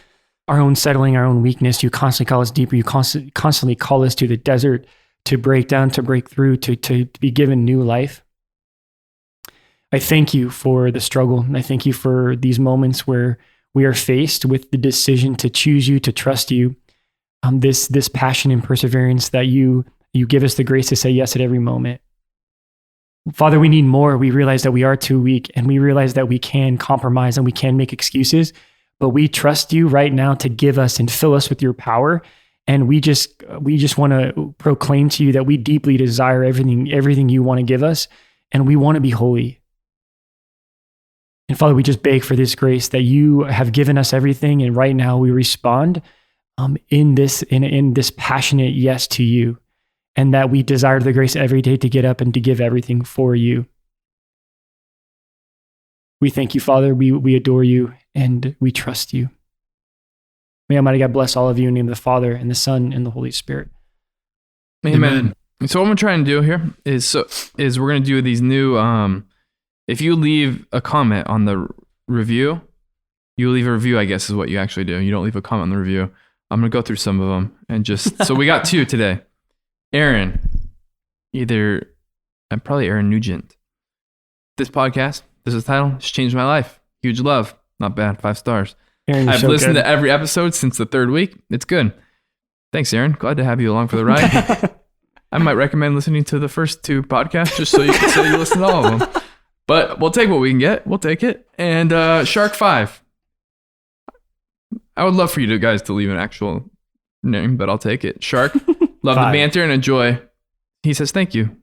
our own settling, our own weakness. You constantly call us deeper. You constantly call us to the desert, to break down, to break through, to be given new life. I thank you for the struggle. And I thank you for these moments where we are faced with the decision to choose you, to trust you. This passion and perseverance that you give us the grace to say yes at every moment. Father, we need more. We realize that we are too weak, and we realize that we can compromise and we can make excuses, but we trust you right now to give us and fill us with your power. And we just want to proclaim to you that we deeply desire everything you want to give us, and we want to be holy. And Father, we just beg for this grace that you have given us everything, and right now we respond in this passionate yes to you, and that we desire the grace every day to get up and to give everything for you. We thank you, Father. We adore you, and we trust you. May Almighty God bless all of you in the name of the Father and the Son and the Holy Spirit. Amen. So what I'm going to try and do here is we're going to do these new, if you leave a comment on the review, you leave a review, I guess is what you actually do. You don't leave a comment on the review. I'm going to go through some of them and so we got 2 today. Aaron, probably Aaron Nugent. This podcast, this is the title, it's changed my life. Huge love. Not bad. 5 stars. Aaron, I've listened to every episode since the 3rd week. It's good. Thanks, Aaron. Glad to have you along for the ride. I might recommend listening to the first 2 podcasts just so you can say you listen to all of them. But we'll take what we can get. We'll take it. And Shark 5. I would love for you guys to leave an actual name, but I'll take it. Shark. Love 5. The banter and enjoy. He says thank you.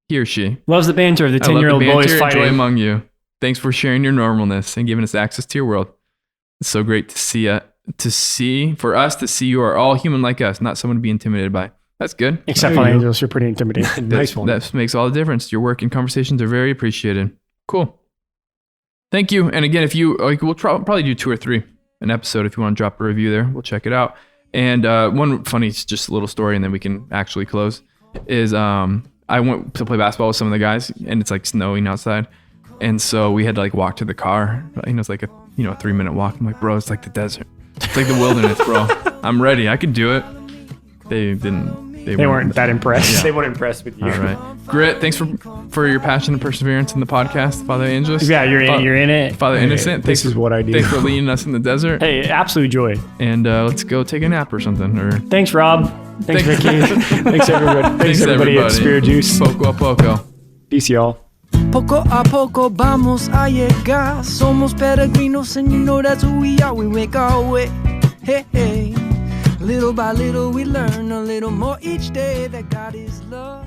He or she. Loves the banter of the 10-year-old boys fighting. Enjoy among you. Thanks for sharing your normalness and giving us access to your world. It's so great to see you are all human like us, not someone to be intimidated by. That's good. Except for angels, you're pretty intimidating. Nice one. That makes all the difference. Your work and conversations are very appreciated. Cool. Thank you. And again, if you we'll probably do 2 or 3 an episode. If you want to drop a review there, we'll check it out. And one funny, just a little story, and then we can actually close. Is I went to play basketball with some of the guys, and it's like snowing outside, and so we had to like walk to the car. It's like a 3-minute walk. I'm like, bro, it's like the desert. It's like the wilderness, bro. I'm ready. I can do it. They didn't. They weren't that impressed. Yeah. They weren't impressed with you. All right. Grit, thanks for your passion and perseverance in the podcast, Father Angelus. Yeah, you're in it. Father Innocent, this is what I do. Thanks for leading us in the desert. Hey, absolute joy. And let's go take a nap or something. Thanks, Rob. Thanks, Vicky. Thanks, everybody. Thanks, everybody at Spirit Juice. Poco a poco. Peace, y'all. Poco a poco vamos a llegar. Somos peregrinos, and you know that's who we are. We make our way. Hey, hey. Little by little we learn a little more each day that God is love.